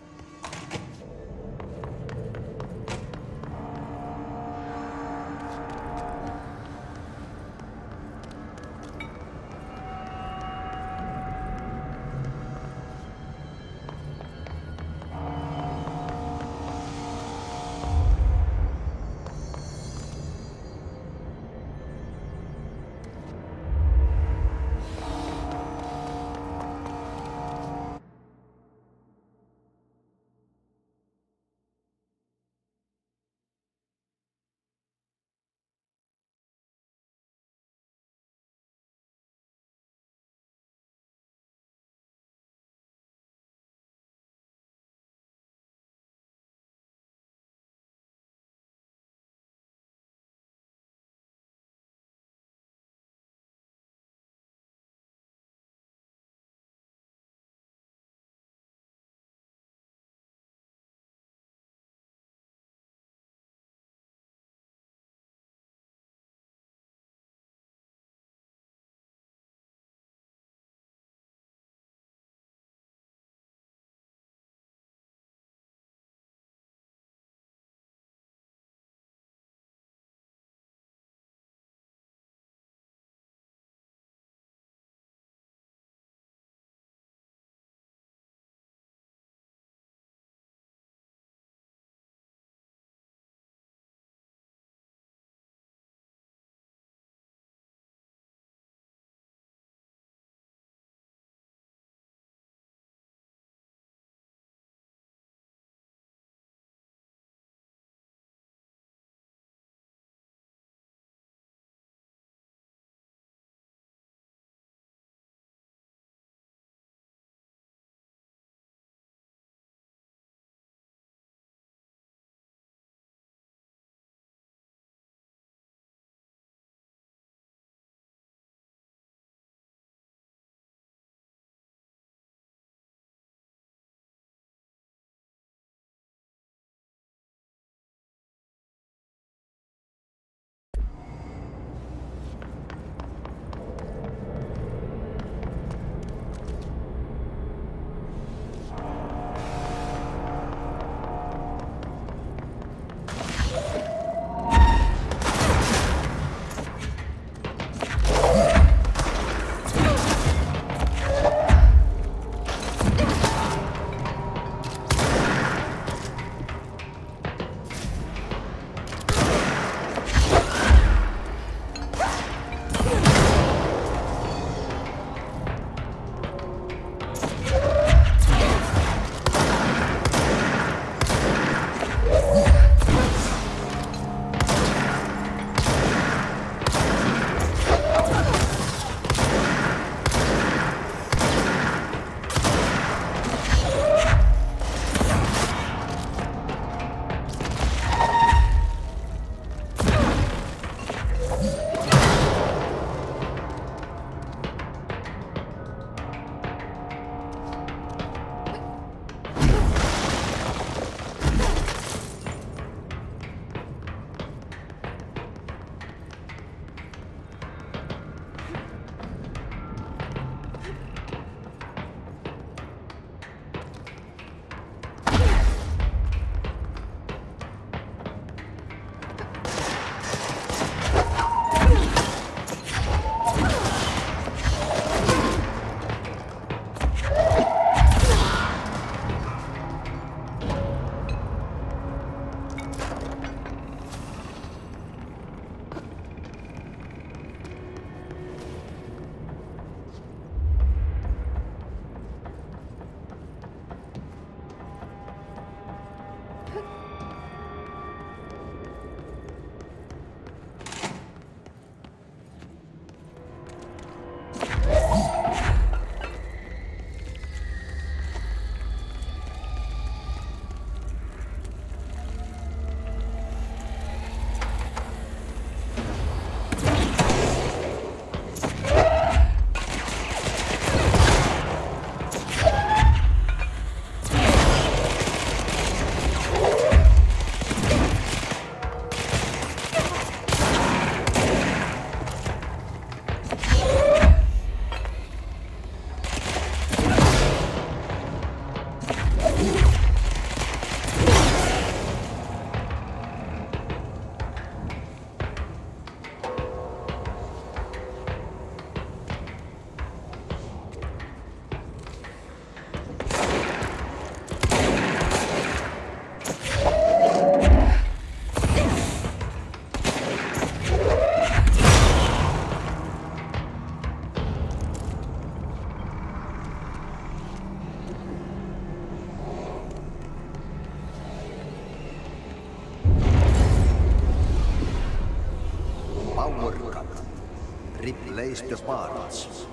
Speaker 8: replace the parts.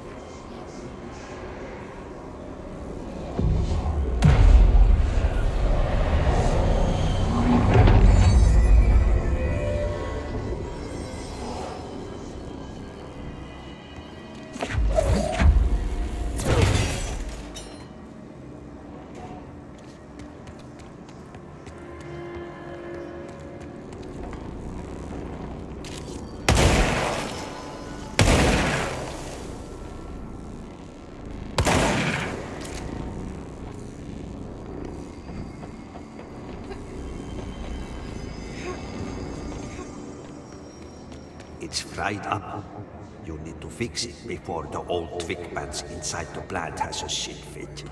Speaker 8: It's fried up. You need to fix it before the old twig pants inside the plant has a shit fit.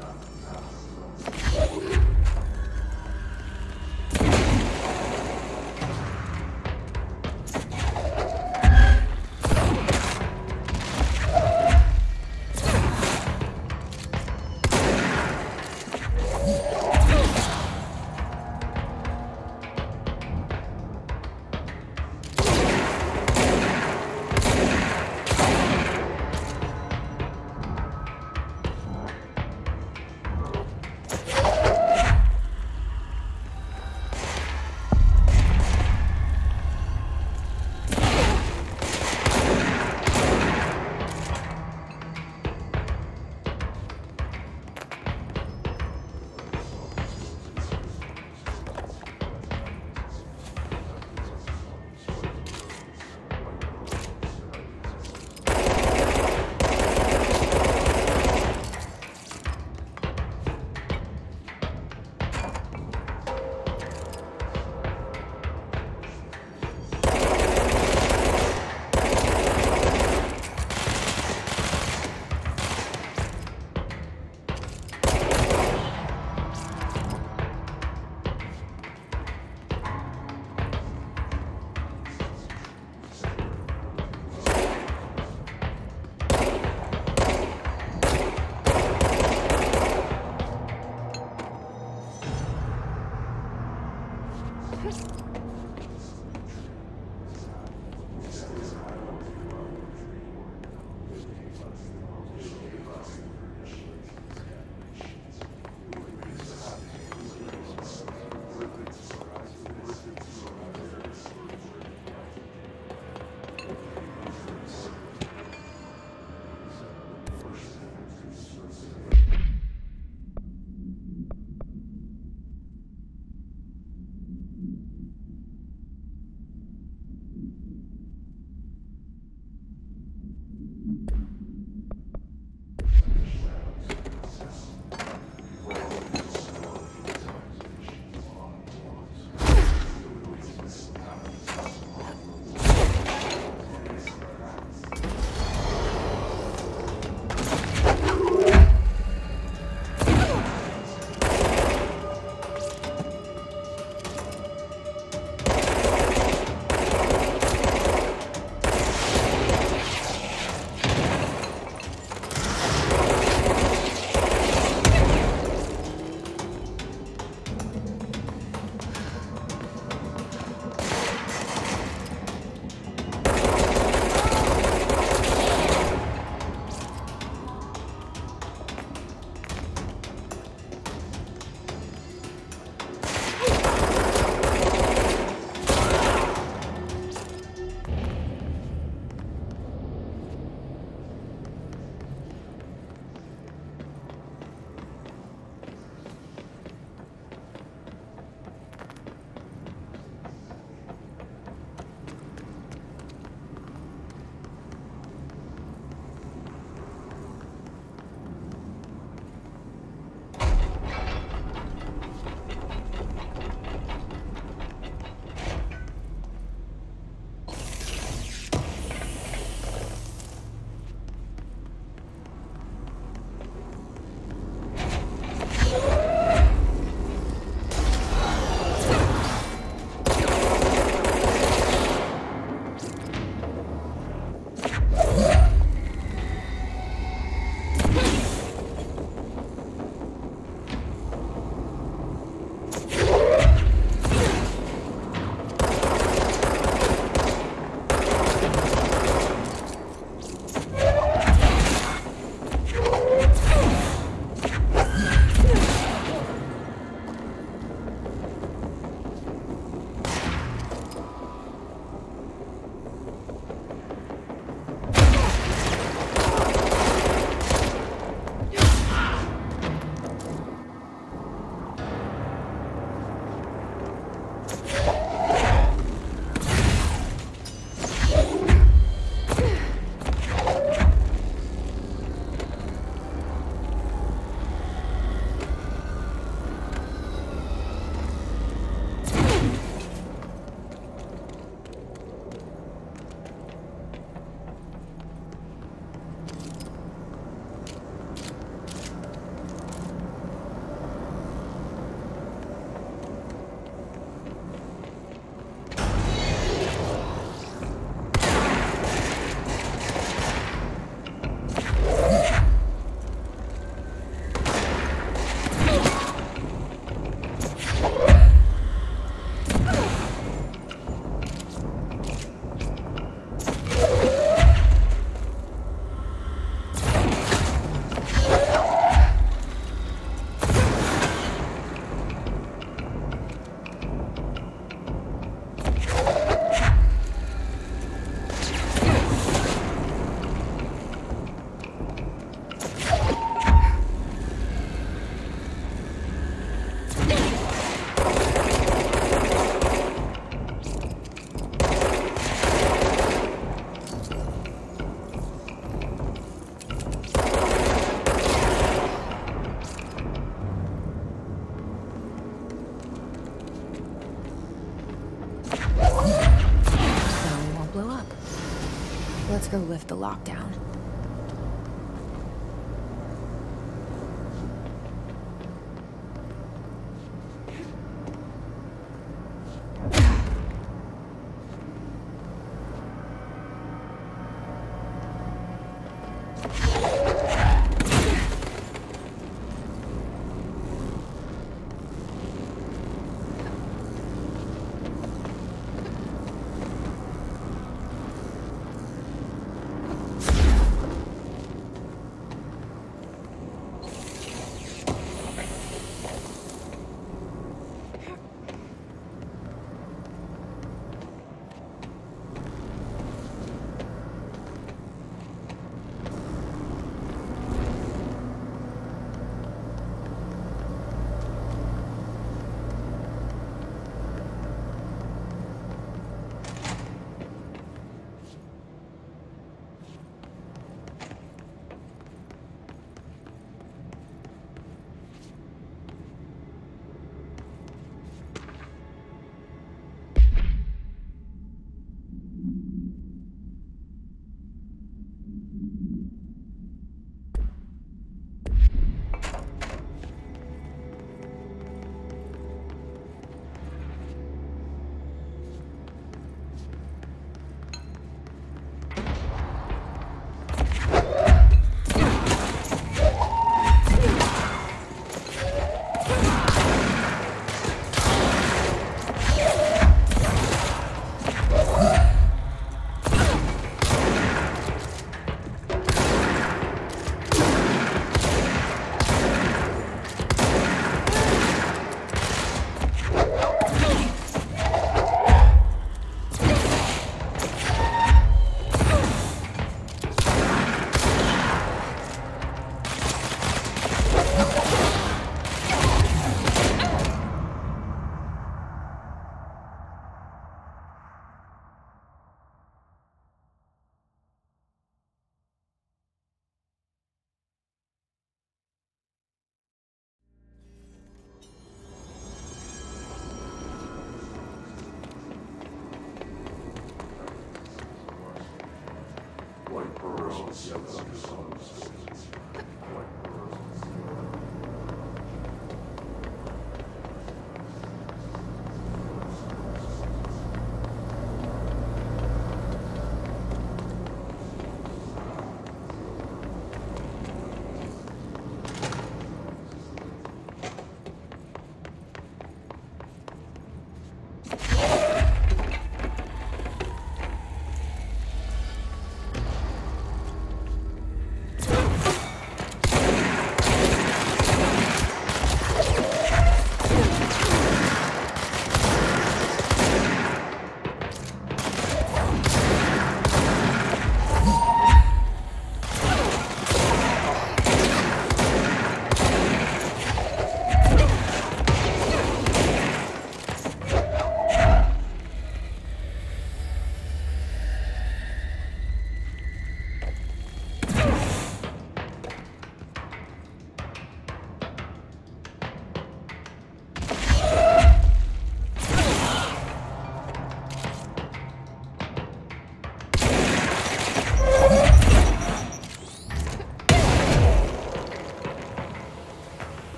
Speaker 1: Let's go lift the lockdown.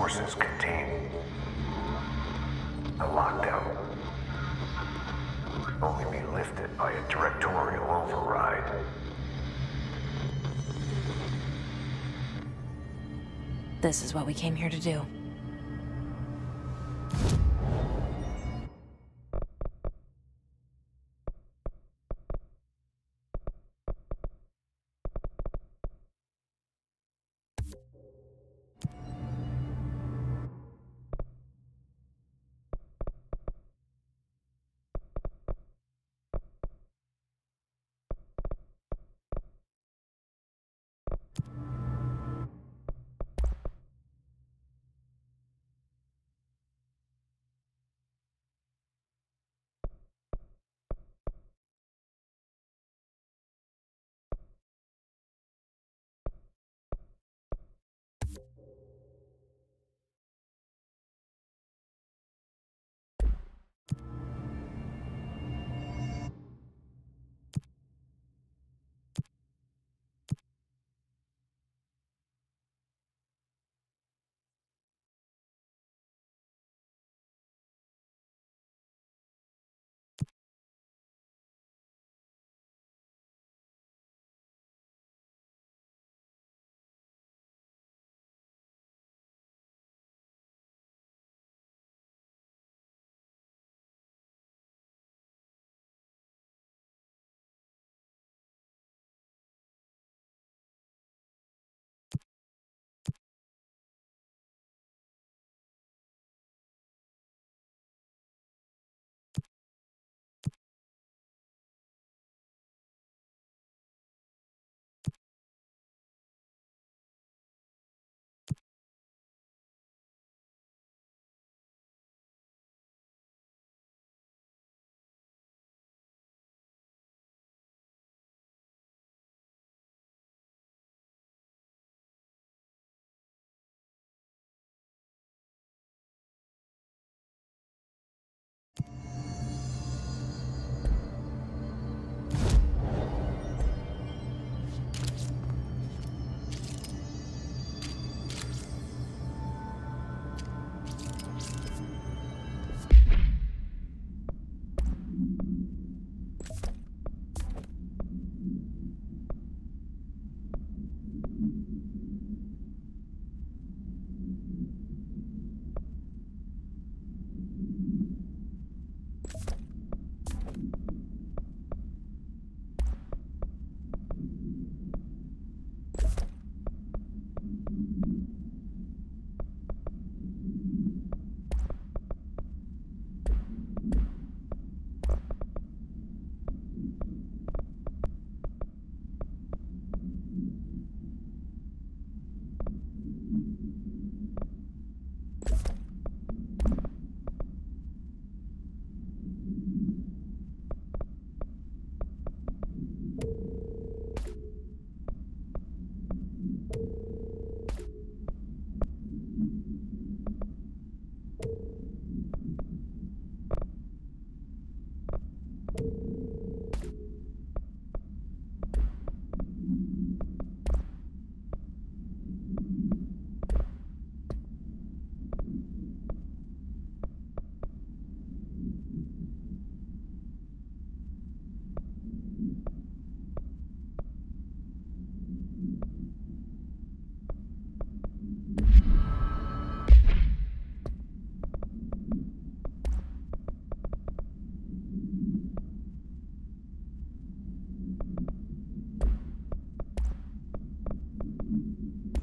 Speaker 3: forces contain a lockdown. Only be lifted by a directorial override.
Speaker 1: This is what we came here to do.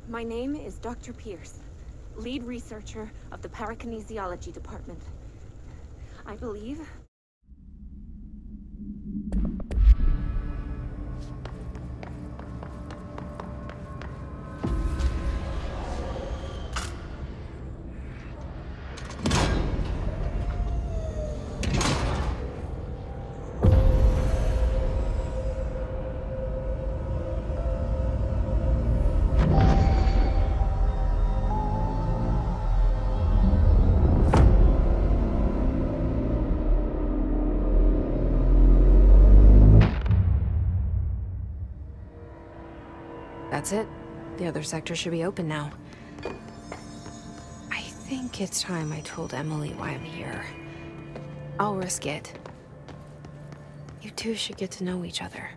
Speaker 12: My name is Dr. Pierce, lead researcher of the parakinesiology department. I believe...
Speaker 1: That's it. The other sector should be open now. I think it's time I told Emily why I'm here. I'll risk it. You two should get to know each other.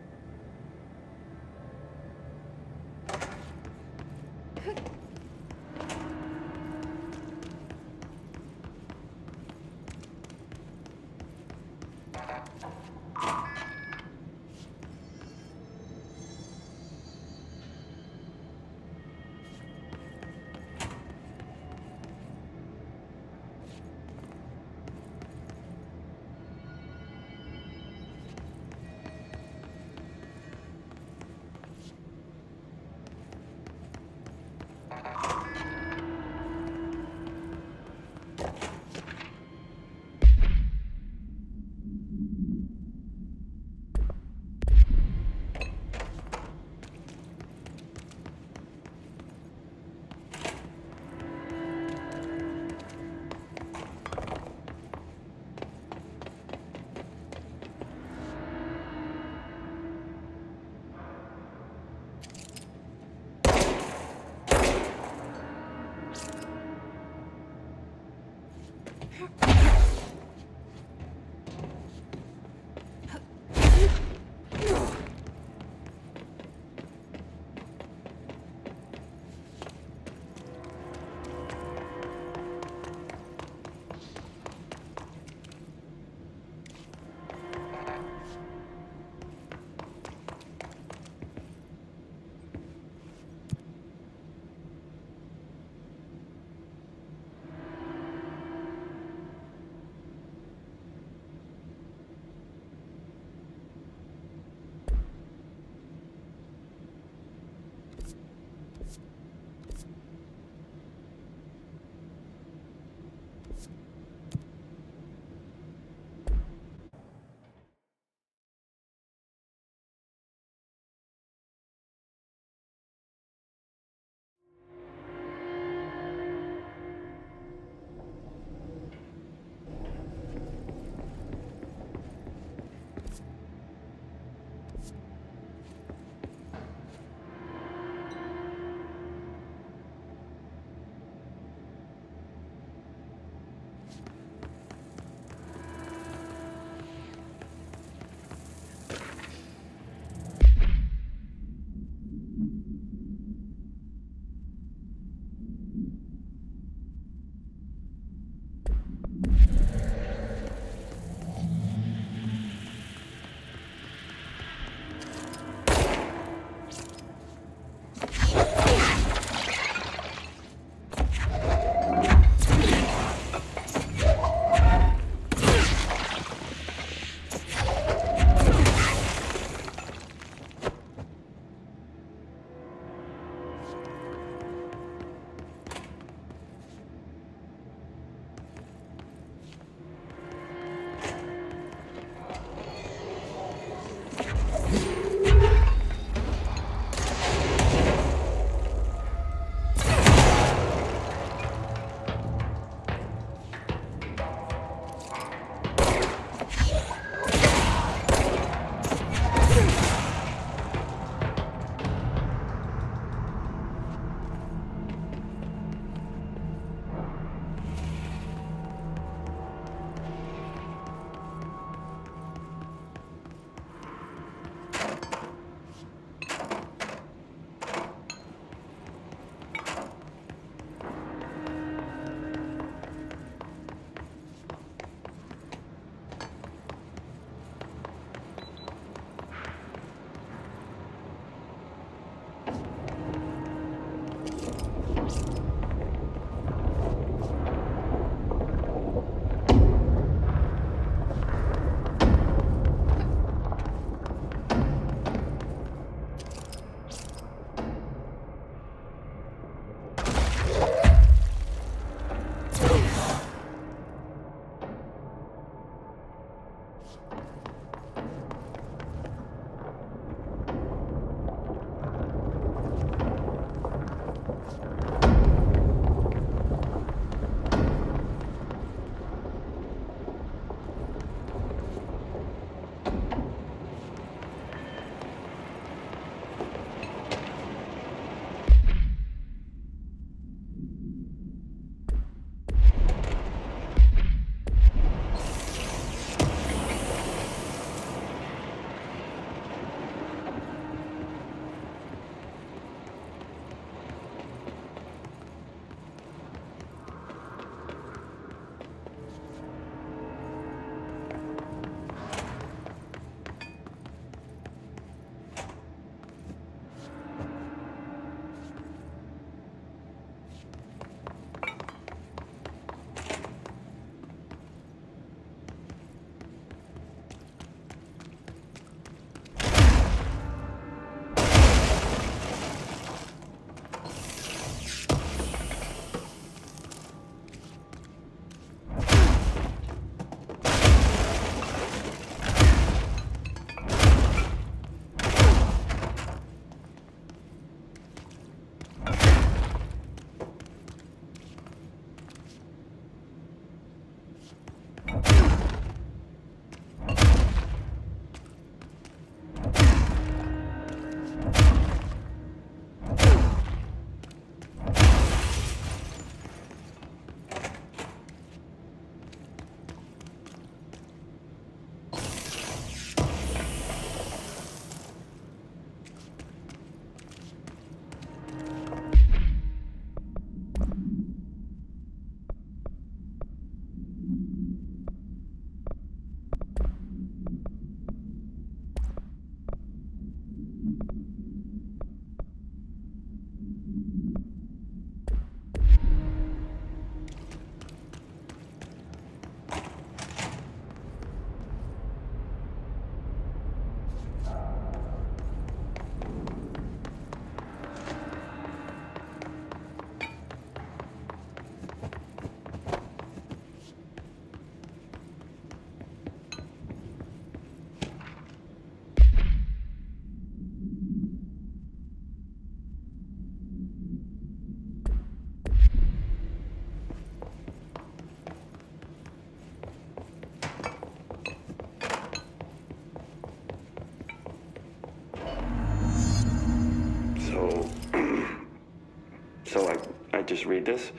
Speaker 13: I just read this.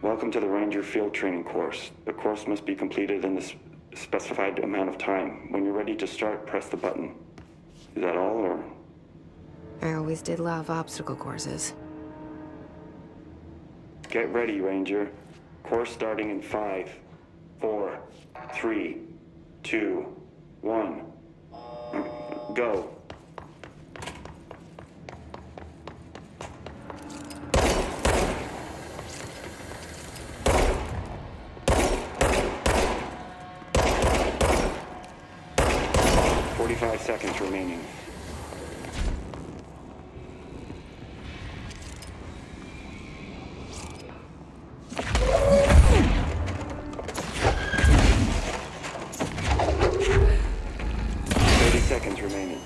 Speaker 13: Welcome to the Ranger Field Training course. The course must be completed in the specified amount of time. When you're ready to start, press the button. Is that all, or?
Speaker 1: I always did love obstacle courses.
Speaker 13: Get ready, Ranger. Course starting in 5, 4, 3, 2, 1. Go. Seconds remaining. Seconds remaining.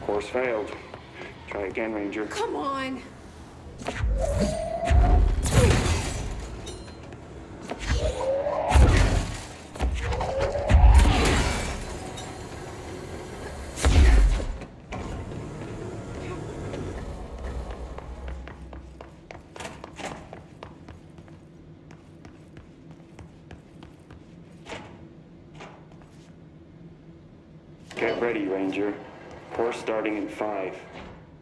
Speaker 13: Course failed. Try again, Ranger.
Speaker 10: Come on.
Speaker 13: Get ready, Ranger. Course starting in 5,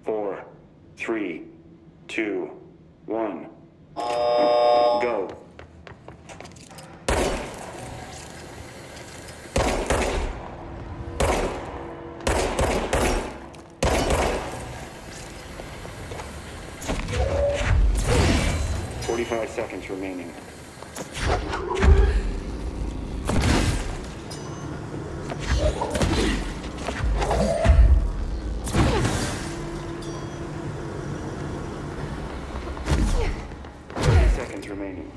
Speaker 13: 4, 3, 2, 1. Go. Seconds remaining. Remaining.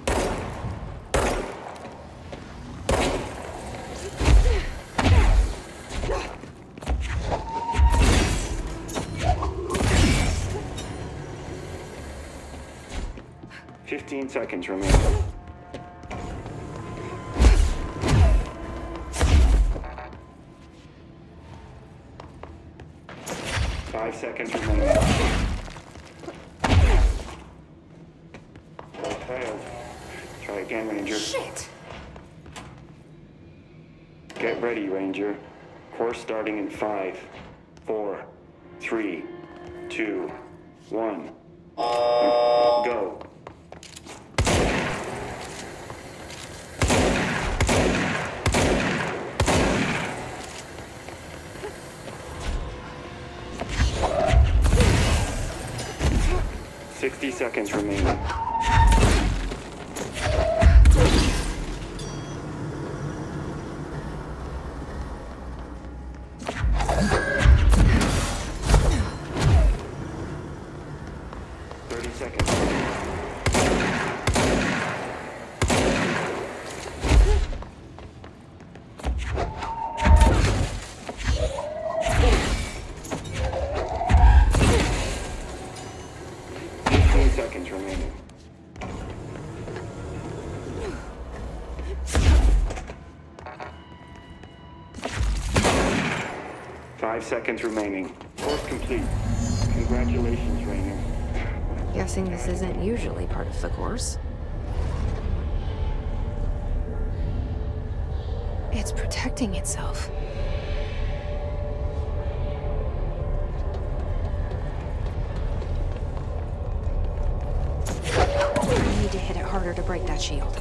Speaker 13: Fifteen seconds remaining. 5 seconds remaining. Failed. Try again, Ranger.
Speaker 10: Shit!
Speaker 13: Get ready, Ranger. Course starting in 5, 4, 3, 2, 1. Go. Seconds remaining. Seconds remaining. 5 seconds remaining. Course complete. Congratulations, Rainer.
Speaker 1: Guessing this isn't usually part of the course. It's protecting itself. I need to hit it harder to break that shield.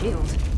Speaker 1: field.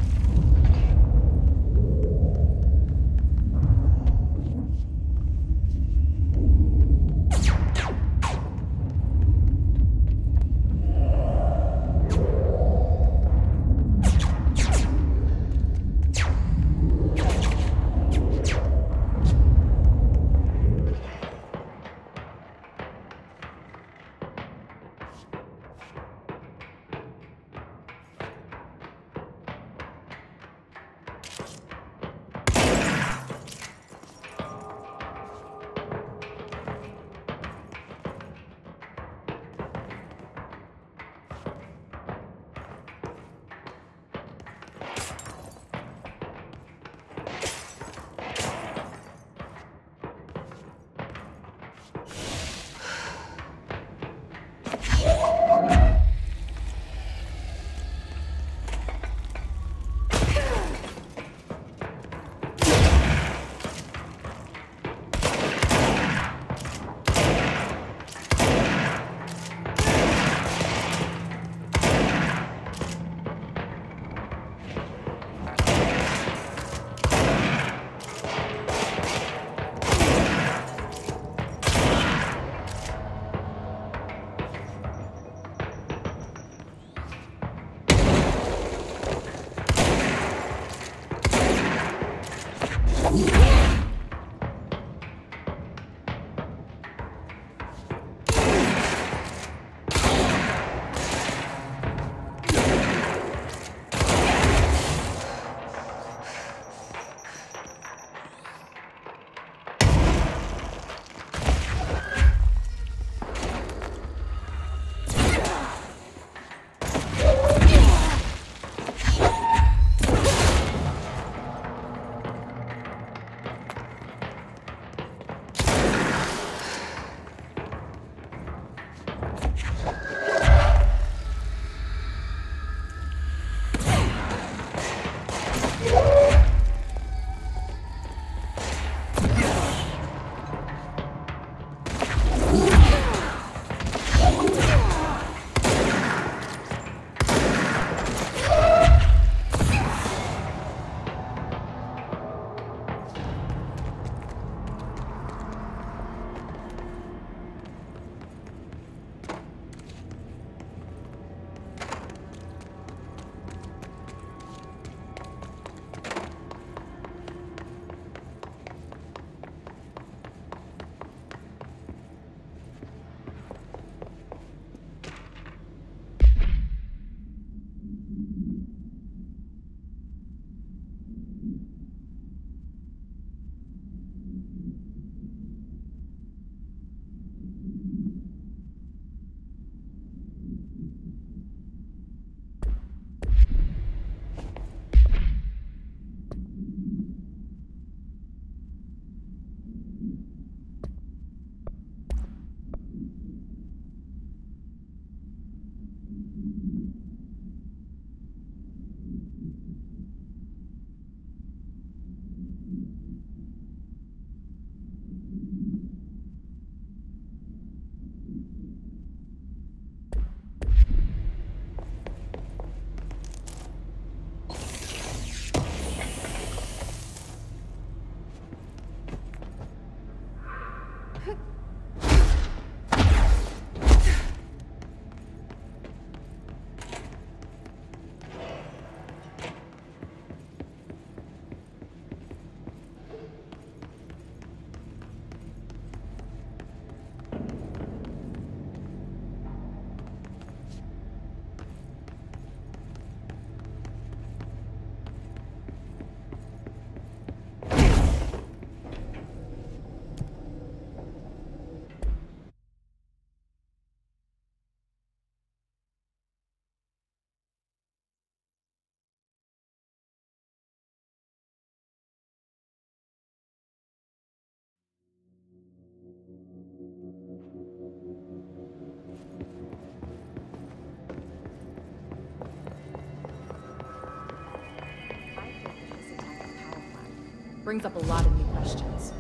Speaker 7: Brings up a lot of new questions.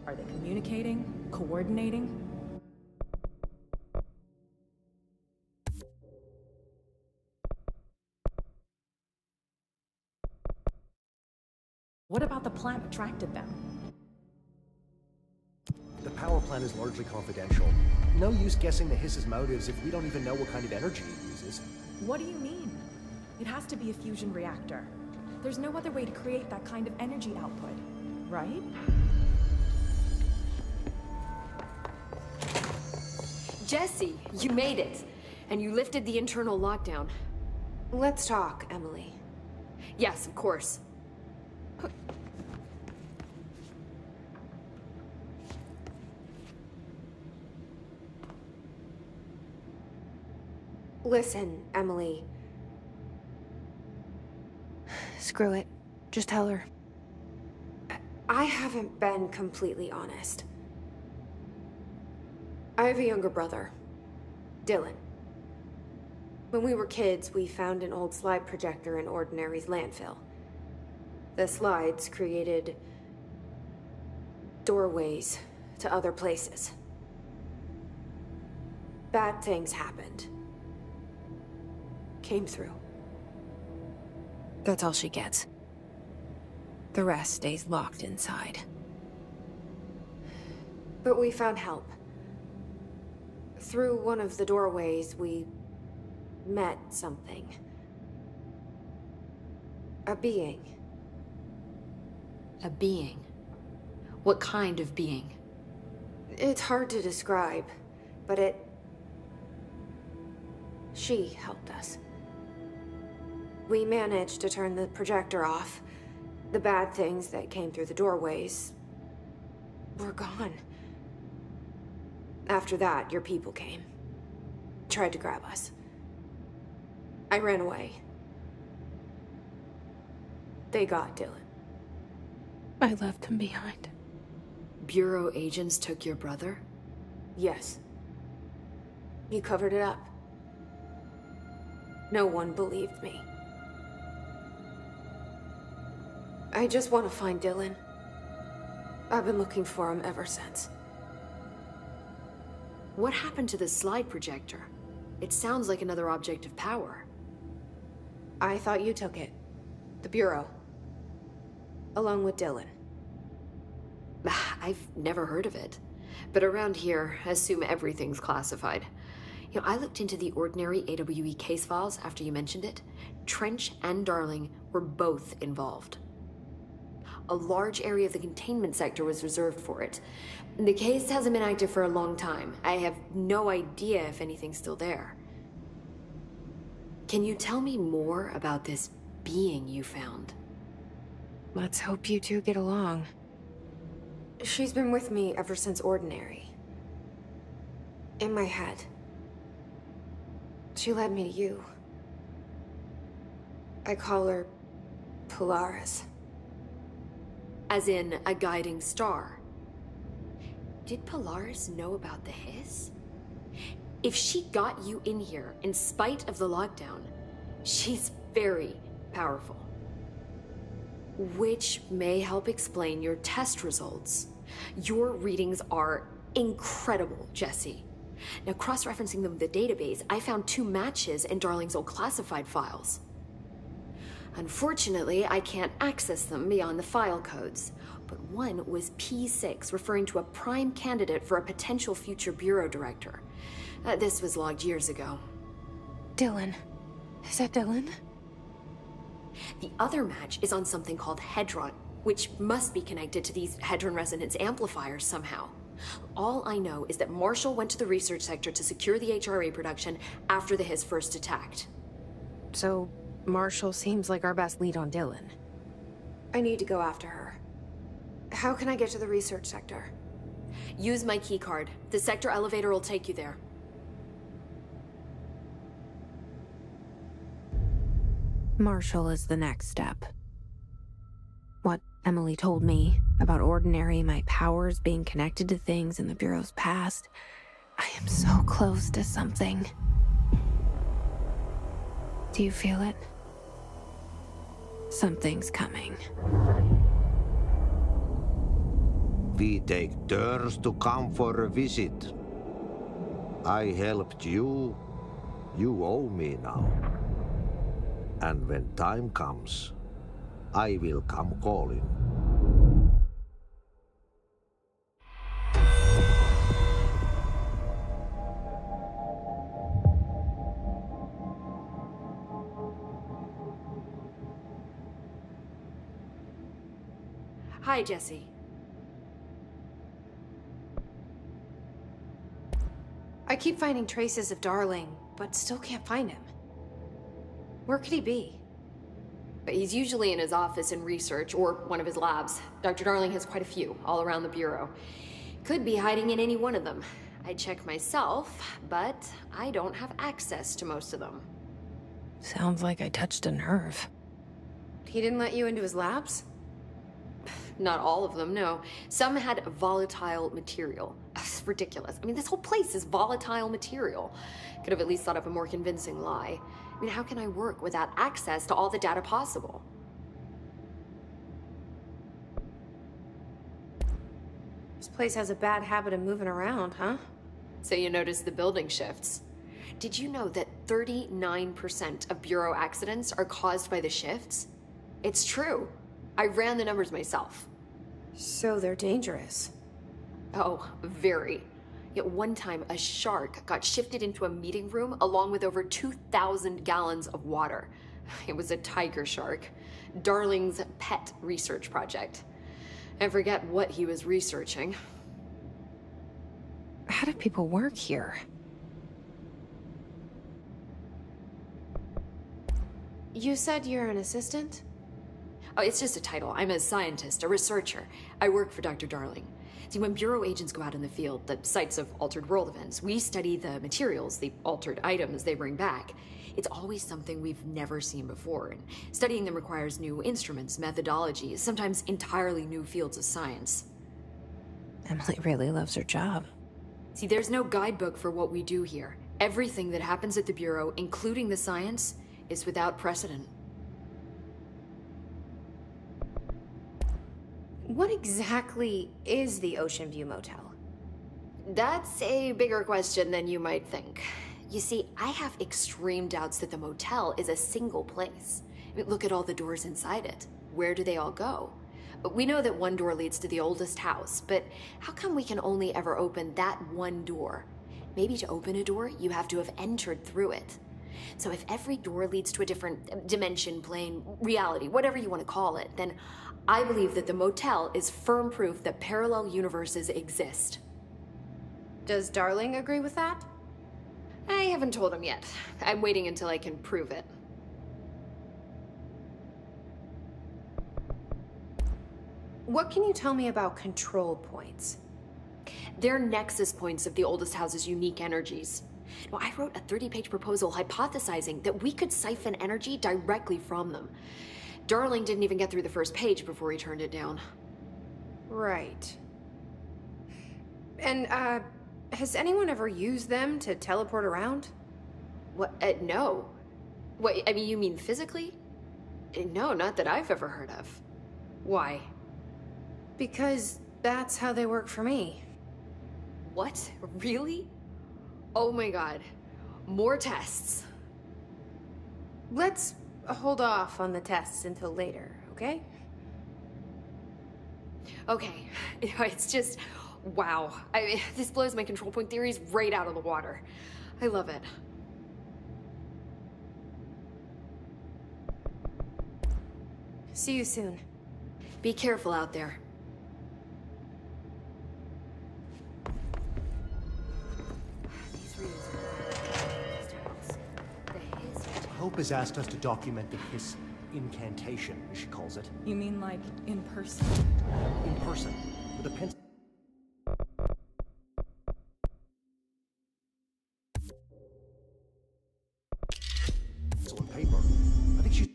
Speaker 7: Are they communicating? Coordinating? What about the plant attracted them?
Speaker 14: The power plant is largely confidential. No use guessing the Hiss's motives if we don't even know what kind of energy it uses.
Speaker 7: What do you mean? It has to be a fusion reactor. There's no other way to create that kind of energy output, right?
Speaker 5: Jesse, you made it! And you lifted the internal lockdown.
Speaker 10: Let's talk, Emily.
Speaker 5: Yes, of course.
Speaker 10: Listen, Emily.
Speaker 1: Screw it. Just tell her.
Speaker 10: I haven't been completely honest. I have a younger brother, Dylan. When we were kids, we found an old slide projector in Ordinary's landfill. The slides created doorways to other places. Bad things happened. Came through.
Speaker 1: That's all she gets. The rest stays locked inside.
Speaker 10: But we found help. Through one of the doorways, we met something. A being.
Speaker 5: A being? What kind of being?
Speaker 10: It's hard to describe, but she helped us. We managed to turn the projector off. The bad things that came through the doorways were gone. After that, your people came. Tried to grab us. I ran away. They got Dylan.
Speaker 1: I left him behind.
Speaker 5: Bureau agents took your brother?
Speaker 10: Yes. You covered it up. No one believed me. I just want to find Dylan. I've been looking for him ever since.
Speaker 5: What happened to the slide projector? It sounds like another object of power.
Speaker 10: I thought you took it. The Bureau. Along with Dylan.
Speaker 5: I've never heard of it. But around here, I assume everything's classified. You know, I looked into the Ordinary AWE case files after you mentioned it. Trench and Darling were both involved. A large area of the containment sector was reserved for it. The case hasn't been active for a long time. I have no idea if anything's still there. Can you tell me more about this being you found?
Speaker 1: Let's hope you two get along.
Speaker 10: She's been with me ever since Ordinary. In my head. She led me to you. I call her Polaris.
Speaker 5: As in, a guiding star. Did Polaris know about the Hiss? If she got you in here in spite of the lockdown, she's very powerful. Which may help explain your test results. Your readings are incredible, Jesse. Now, cross-referencing them with the database, I found 2 matches in Darling's old classified files. Unfortunately, I can't access them beyond the file codes, but one was P6, referring to a prime candidate for a potential future bureau director. This was logged years ago.
Speaker 1: Dylan. Is that Dylan?
Speaker 5: The other match is on something called Hedron, which must be connected to these Hedron resonance amplifiers somehow. All I know is that Marshall went to the research sector to secure the HRA production after the Hiss first attacked.
Speaker 1: So, Marshall seems like our best lead on Dylan.
Speaker 10: I need to go after her. How can I get to the research sector?
Speaker 5: Use my keycard. The sector elevator will take you there.
Speaker 1: Marshall is the next step. What Emily told me about Ordinary, my powers being connected to things in the Bureau's past, I am so close to something. Do you feel it? Something's coming.
Speaker 8: We take turns to come for a visit. I helped you. You owe me now. And when time comes, I will come calling.
Speaker 5: Hi, Jesse.
Speaker 10: I keep finding traces of Darling, but still can't find him. Where could he be?
Speaker 5: But he's usually in his office in research, or one of his labs. Dr. Darling has quite a few, all around the Bureau. Could be hiding in any one of them. I check myself, but I don't have access to most of them.
Speaker 1: Sounds like I touched a nerve.
Speaker 10: He didn't let you into his labs?
Speaker 5: Not all of them, no. Some had volatile material. It's ridiculous. I mean, this whole place is volatile material. Could have at least thought up a more convincing lie. I mean, how can I work without access to all the data possible?
Speaker 10: This place has a bad habit of moving around, huh?
Speaker 5: So you notice the building shifts. Did you know that 39% of Bureau accidents are caused by the shifts? It's true. I ran the numbers myself.
Speaker 10: So they're dangerous.
Speaker 5: Oh, very. Yet one time, a shark got shifted into a meeting room along with over 2,000 gallons of water. It was a tiger shark. Darling's pet research project. I forget what he was researching.
Speaker 1: How do people work here?
Speaker 10: You said you're an assistant?
Speaker 5: Oh, it's just a title. I'm a scientist, a researcher. I work for Dr. Darling. See, when Bureau agents go out in the field, the sites of altered world events, we study the materials, the altered items they bring back. It's always something we've never seen before, and studying them requires new instruments, methodologies, sometimes entirely new fields of science.
Speaker 1: Emily really loves her job.
Speaker 5: See, there's no guidebook for what we do here. Everything that happens at the Bureau, including the science, is without precedent.
Speaker 10: What exactly is the Ocean View Motel?
Speaker 5: That's a bigger question than you might think. You see, I have extreme doubts that the motel is a single place. I mean, look at all the doors inside it. Where do they all go? We know that one door leads to the oldest house, but how come we can only ever open that one door? Maybe to open a door, you have to have entered through it. So if every door leads to a different dimension, plane, reality, whatever you want to call it, then I believe that the motel is firm proof that parallel universes exist.
Speaker 10: Does Darling agree with that?
Speaker 5: I haven't told him yet. I'm waiting until I can prove it.
Speaker 10: What can you tell me about control points?
Speaker 5: They're nexus points of the oldest house's unique energies. Now, I wrote a 30-page proposal hypothesizing that we could siphon energy directly from them. Darling didn't even get through the first page before he turned it down.
Speaker 10: Right. And, has anyone ever used them to teleport around?
Speaker 5: What? No. What, I mean, you mean physically? No, not that I've ever heard of. Why?
Speaker 10: Because that's how they work for me.
Speaker 5: What? Really? Oh my god. More tests.
Speaker 10: Let's hold off on the tests until later, okay?
Speaker 5: Okay. It's just... wow. I mean, this blows my control point theories right out of the water. I love it.
Speaker 10: See you soon.
Speaker 5: Be careful out there.
Speaker 14: Hope has asked us to document the Hiss incantation, as she calls it.
Speaker 7: You mean like in person?
Speaker 14: In person, with a pencil. And paper. I think she.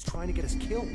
Speaker 14: Trying to get us killed.